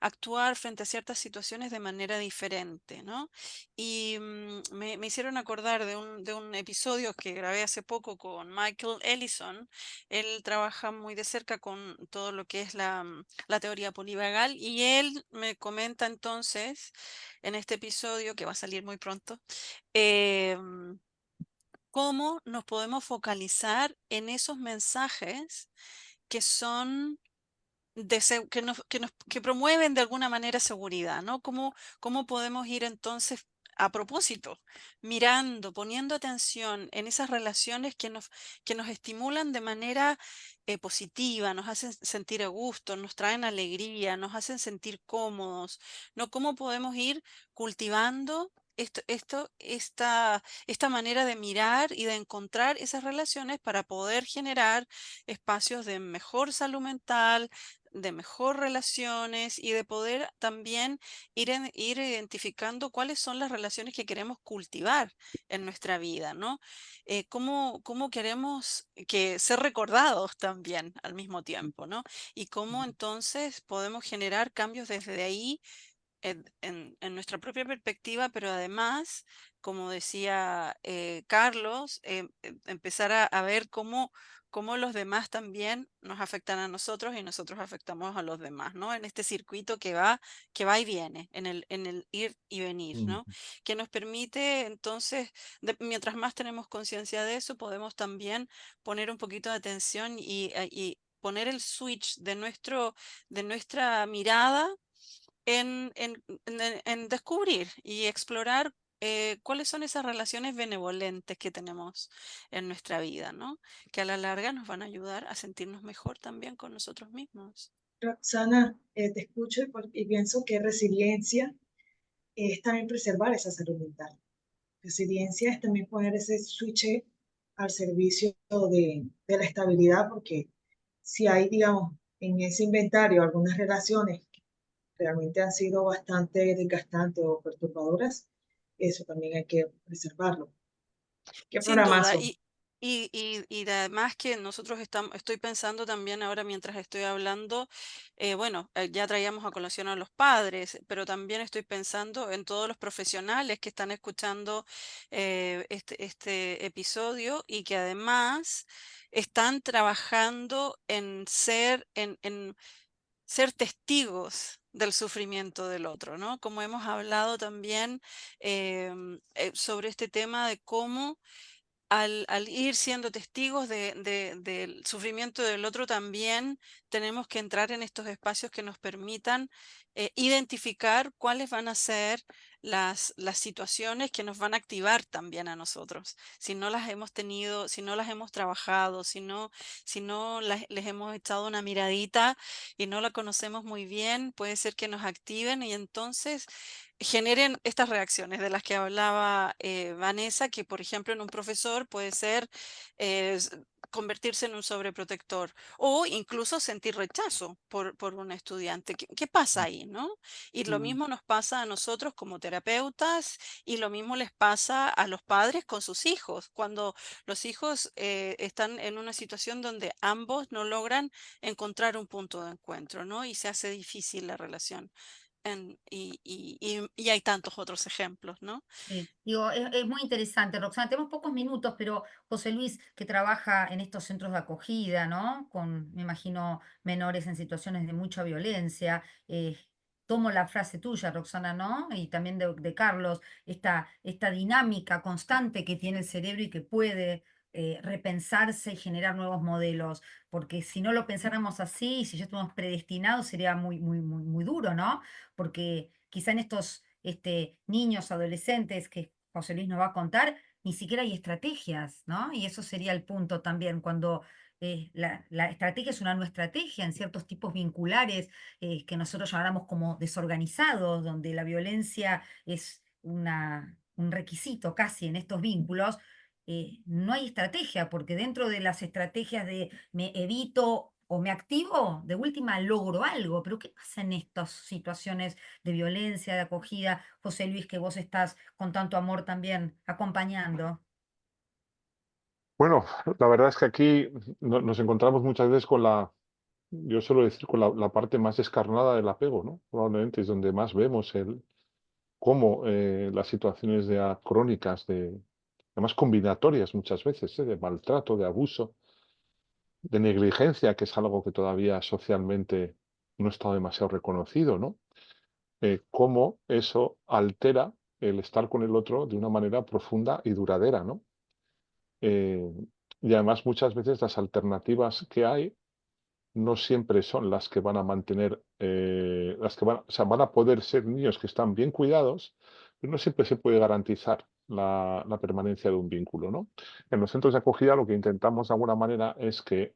actuar frente a ciertas situaciones de manera diferente, ¿no? Y me hicieron acordar de un episodio que grabé hace poco con Michael Ellison. Él trabaja muy de cerca con todo lo que es la teoría polivagal y él me comenta entonces en este episodio que va a salir muy pronto. em, Cómo nos podemos focalizar en esos mensajes que son que promueven de alguna manera seguridad, ¿no? ¿Cómo podemos ir entonces a propósito, mirando, poniendo atención en esas relaciones que nos estimulan de manera positiva, nos hacen sentir a gusto, nos traen alegría, nos hacen sentir cómodos, ¿no? ¿Cómo podemos ir cultivando esta manera de mirar y de encontrar esas relaciones para poder generar espacios de mejor salud mental, de mejor relaciones y de poder también ir identificando cuáles son las relaciones que queremos cultivar en nuestra vida, ¿no? Cómo queremos ser recordados también al mismo tiempo, ¿no? Y cómo entonces podemos generar cambios desde ahí en nuestra propia perspectiva, pero además, como decía Carlos, empezar a ver cómo los demás también nos afectan a nosotros y nosotros afectamos a los demás, ¿no? En este circuito que va y viene, en el ir y venir, mm, ¿no? Que nos permite entonces, mientras más tenemos conciencia de eso, podemos también poner un poquito de atención y poner el switch de nuestra mirada en descubrir y explorar cuáles son esas relaciones benevolentes que tenemos en nuestra vida, ¿no? Que a la larga nos van a ayudar a sentirnos mejor también con nosotros mismos. Roxana, te escucho y pienso que resiliencia es también preservar esa salud mental. Resiliencia es también poner ese switch al servicio de la estabilidad, porque si hay, digamos, en ese inventario algunas relaciones que realmente han sido bastante desgastantes o perturbadoras, eso también hay que preservarlo. ¿Qué Sin duda. programazo? Y además que nosotros estoy pensando también ahora mientras estoy hablando, bueno, ya traíamos a colación a los padres, pero también estoy pensando en todos los profesionales que están escuchando este episodio y que además están trabajando en ser testigos del sufrimiento del otro, ¿no? Como hemos hablado también sobre este tema de cómo al ir siendo testigos del sufrimiento del otro, también tenemos que entrar en estos espacios que nos permitan identificar cuáles van a ser las situaciones que nos van a activar también a nosotros. Si no las hemos tenido, si no las hemos trabajado, si no les hemos echado una miradita y no la conocemos muy bien, puede ser que nos activen y entonces generen estas reacciones de las que hablaba Vanessa, que por ejemplo en un profesor puede ser convertirse en un sobreprotector o incluso sentir rechazo por un estudiante. ¿Qué pasa ahí, no? Y lo mismo nos pasa a nosotros como terapeutas y lo mismo les pasa a los padres con sus hijos, cuando los hijos están en una situación donde ambos no logran encontrar un punto de encuentro, ¿no? Y se hace difícil la relación. Y hay tantos otros ejemplos, ¿no? Sí, digo, es muy interesante, Roxana. Tenemos pocos minutos, pero José Luis, que trabaja en estos centros de acogida, ¿no? Con, me imagino, menores en situaciones de mucha violencia. Tomo la frase tuya, Roxana, ¿no? Y también de Carlos, esta dinámica constante que tiene el cerebro y que puede repensarse y generar nuevos modelos. Porque si no lo pensáramos así, si ya estuviéramos predestinados, sería muy, muy, muy, muy duro, ¿no? Porque quizá en estos niños, adolescentes que José Luis nos va a contar, ni siquiera hay estrategias, ¿no? Y eso sería el punto también, cuando la estrategia es una no estrategia en ciertos tipos vinculares que nosotros llamamos como desorganizados, donde la violencia es un requisito casi en estos vínculos. No hay estrategia, porque dentro de las estrategias de me evito o me activo, de última logro algo, pero ¿qué pasa en estas situaciones de violencia, de acogida, José Luis, que vos estás con tanto amor también acompañando? Bueno, la verdad es que aquí nos encontramos muchas veces con yo suelo decir, con la parte más descarnada del apego, ¿no? Probablemente es donde más vemos cómo las situaciones crónicas, además combinatorias muchas veces, de maltrato, de abuso, de negligencia, que es algo que todavía socialmente no está demasiado reconocido, ¿no? Cómo eso altera el estar con el otro de una manera profunda y duradera, ¿no? Eh, y además muchas veces las alternativas que hay no siempre son las que van a mantener, las que o sea, van a poder ser niños que están bien cuidados, pero no siempre se puede garantizar la permanencia de un vínculo, ¿no? En los centros de acogida lo que intentamos de alguna manera es que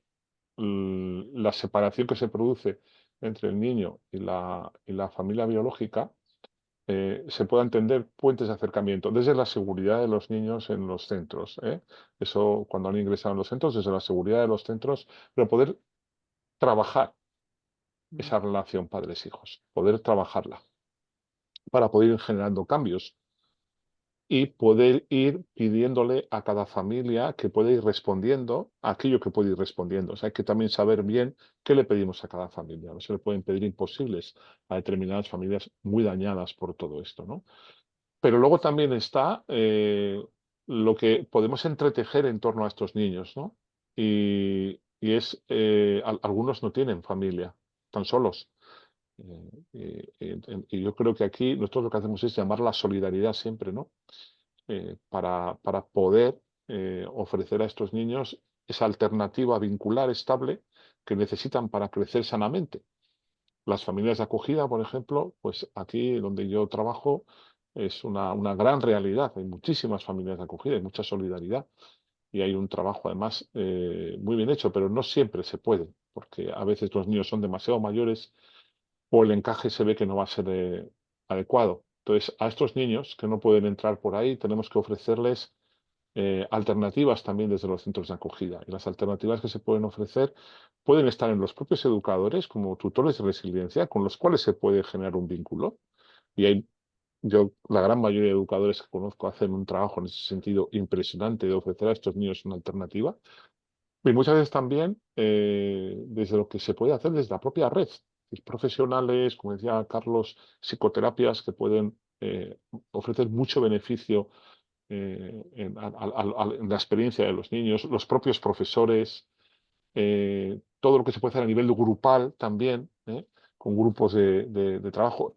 la separación que se produce entre el niño y la familia biológica se pueda entender puentes de acercamiento desde la seguridad de los niños en los centros. Eso cuando han ingresado en los centros, desde la seguridad de los centros, pero poder trabajar esa relación padres-hijos, poder trabajarla para poder ir generando cambios y poder ir pidiéndole a cada familia que pueda ir respondiendo a aquello que puede ir respondiendo. O sea, hay que también saber bien qué le pedimos a cada familia. No se le pueden pedir imposibles a determinadas familias muy dañadas por todo esto, ¿no? Pero luego también está lo que podemos entretejer en torno a estos niños, ¿no? Y es, algunos no tienen familia, están solos. Y yo creo que aquí nosotros lo que hacemos es llamar la solidaridad siempre, ¿no? Para poder ofrecer a estos niños esa alternativa vincular estable que necesitan para crecer sanamente. Las familias de acogida, por ejemplo, pues aquí donde yo trabajo es una gran realidad. Hay muchísimas familias de acogida, hay mucha solidaridad y hay un trabajo además muy bien hecho, pero no siempre se puede, porque a veces los niños son demasiado mayores o el encaje se ve que no va a ser adecuado. Entonces, a estos niños que no pueden entrar por ahí, tenemos que ofrecerles alternativas también desde los centros de acogida. Y las alternativas que se pueden ofrecer pueden estar en los propios educadores como tutores de resiliencia, con los cuales se puede generar un vínculo. Y hay la gran mayoría de educadores que conozco hacen un trabajo en ese sentido impresionante de ofrecer a estos niños una alternativa. Y muchas veces también desde lo que se puede hacer desde la propia red. Profesionales, como decía Carlos, psicoterapias que pueden ofrecer mucho beneficio en la experiencia de los niños, los propios profesores, todo lo que se puede hacer a nivel grupal también, con grupos de trabajo,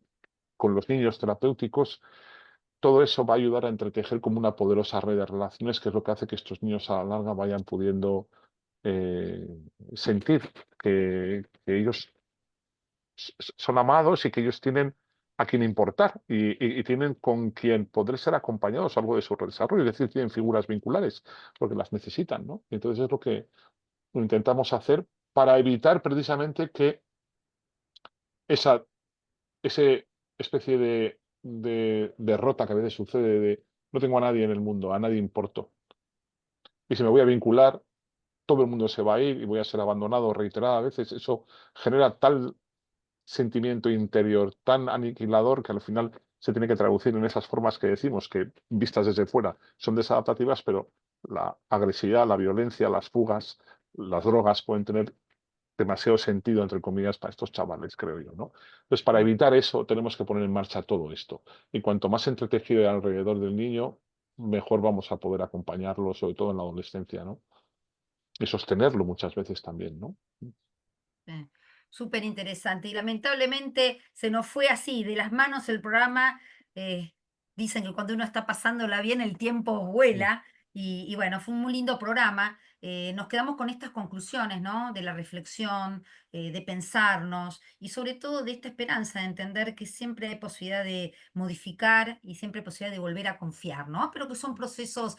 con los niños terapéuticos. Todo eso va a ayudar a entretejer como una poderosa red de relaciones, que es lo que hace que estos niños a la larga vayan pudiendo eh, sentir que ellos son amados y que ellos tienen a quien importar y tienen con quien poder ser acompañados a lo largo de su desarrollo, es decir, tienen figuras vinculares porque las necesitan, ¿no? Entonces es lo que intentamos hacer para evitar precisamente que esa ese especie de derrota que a veces sucede de no tengo a nadie en el mundo, a nadie importo. Y si me voy a vincular, todo el mundo se va a ir y voy a ser abandonado reiteradas veces. Eso genera tal sentimiento interior, tan aniquilador, que al final se tiene que traducir en esas formas que decimos, que vistas desde fuera son desadaptativas, pero la agresividad, la violencia, las fugas, las drogas pueden tener demasiado sentido, entre comillas, para estos chavales, creo yo, ¿no? Entonces, para evitar eso, tenemos que poner en marcha todo esto. Y cuanto más entretejido alrededor del niño, mejor vamos a poder acompañarlo, sobre todo en la adolescencia, ¿no? Y sostenerlo muchas veces también, ¿no? Súper interesante. Y lamentablemente se nos fue así, de las manos el programa. Dicen que cuando uno está pasándola bien, el tiempo vuela. Y bueno, fue un muy lindo programa. Nos quedamos con estas conclusiones, ¿no? De la reflexión, de pensarnos y sobre todo de esta esperanza de entender que siempre hay posibilidad de modificar y siempre hay posibilidad de volver a confiar, ¿no? Pero que son procesos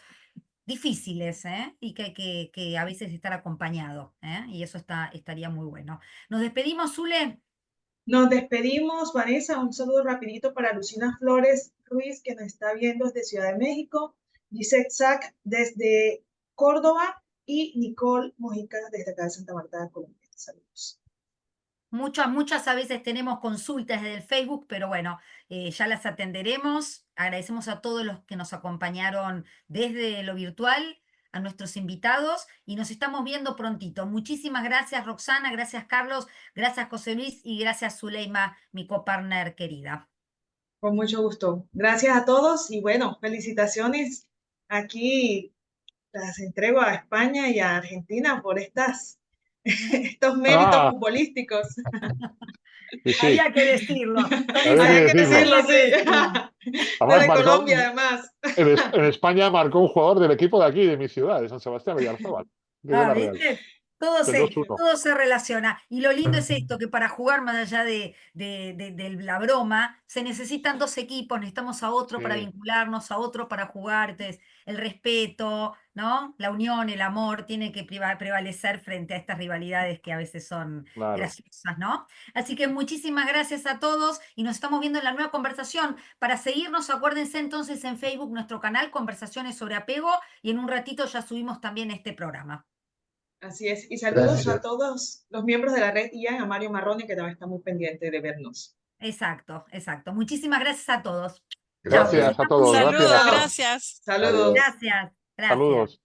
difíciles, ¿eh? Y que hay que a veces estar acompañado, ¿eh? Y eso estaría muy bueno. Nos despedimos, Zule. Nos despedimos, Vanessa. Un saludo rapidito para Lucina Flores Ruiz, que nos está viendo desde Ciudad de México, Gisette Sack desde Córdoba y Nicole Mojica desde acá de Santa Marta, Colombia. Saludos. Muchas a veces tenemos consultas desde el Facebook, pero bueno, ya las atenderemos. Agradecemos a todos los que nos acompañaron desde lo virtual, a nuestros invitados y nos estamos viendo prontito. Muchísimas gracias, Roxana, gracias, Carlos, gracias, José Luis y gracias, Zuleima, mi copartner querida. Con mucho gusto. Gracias a todos y bueno, felicitaciones. Aquí las entrego a España y a Argentina por estos méritos futbolísticos. Y sí, Había que decirlo. había que Hay que decirlo. decirlo, sí. Además, Desde Colombia, además. en España marcó un jugador del equipo de aquí, de mi ciudad, de San Sebastián, Villarzábal, que dio la Real, ¿Viste? Todo del 2-1. todo se relaciona. Y lo lindo es esto, que para jugar más allá de la broma, se necesitan dos equipos, necesitamos a otro para Sí, vincularnos, a otro para jugar. Entonces, el respeto, ¿no? La unión, el amor, tiene que prevalecer frente a estas rivalidades que a veces son claro. graciosas, ¿no? Así que muchísimas gracias a todos y nos estamos viendo en la nueva conversación. Para seguirnos, acuérdense entonces en Facebook nuestro canal Conversaciones sobre Apego y en un ratito ya subimos también este programa. Así es. Y saludos a Gracias. todos los miembros de la red y a Mario Marrone, que también está muy pendiente de vernos. Exacto, exacto. Muchísimas gracias a todos. Chao, nos Gracias a estamos todos, viendo. Saludos, gracias. Chao. gracias. Saludos. Adiós. Gracias, gracias. Saludos.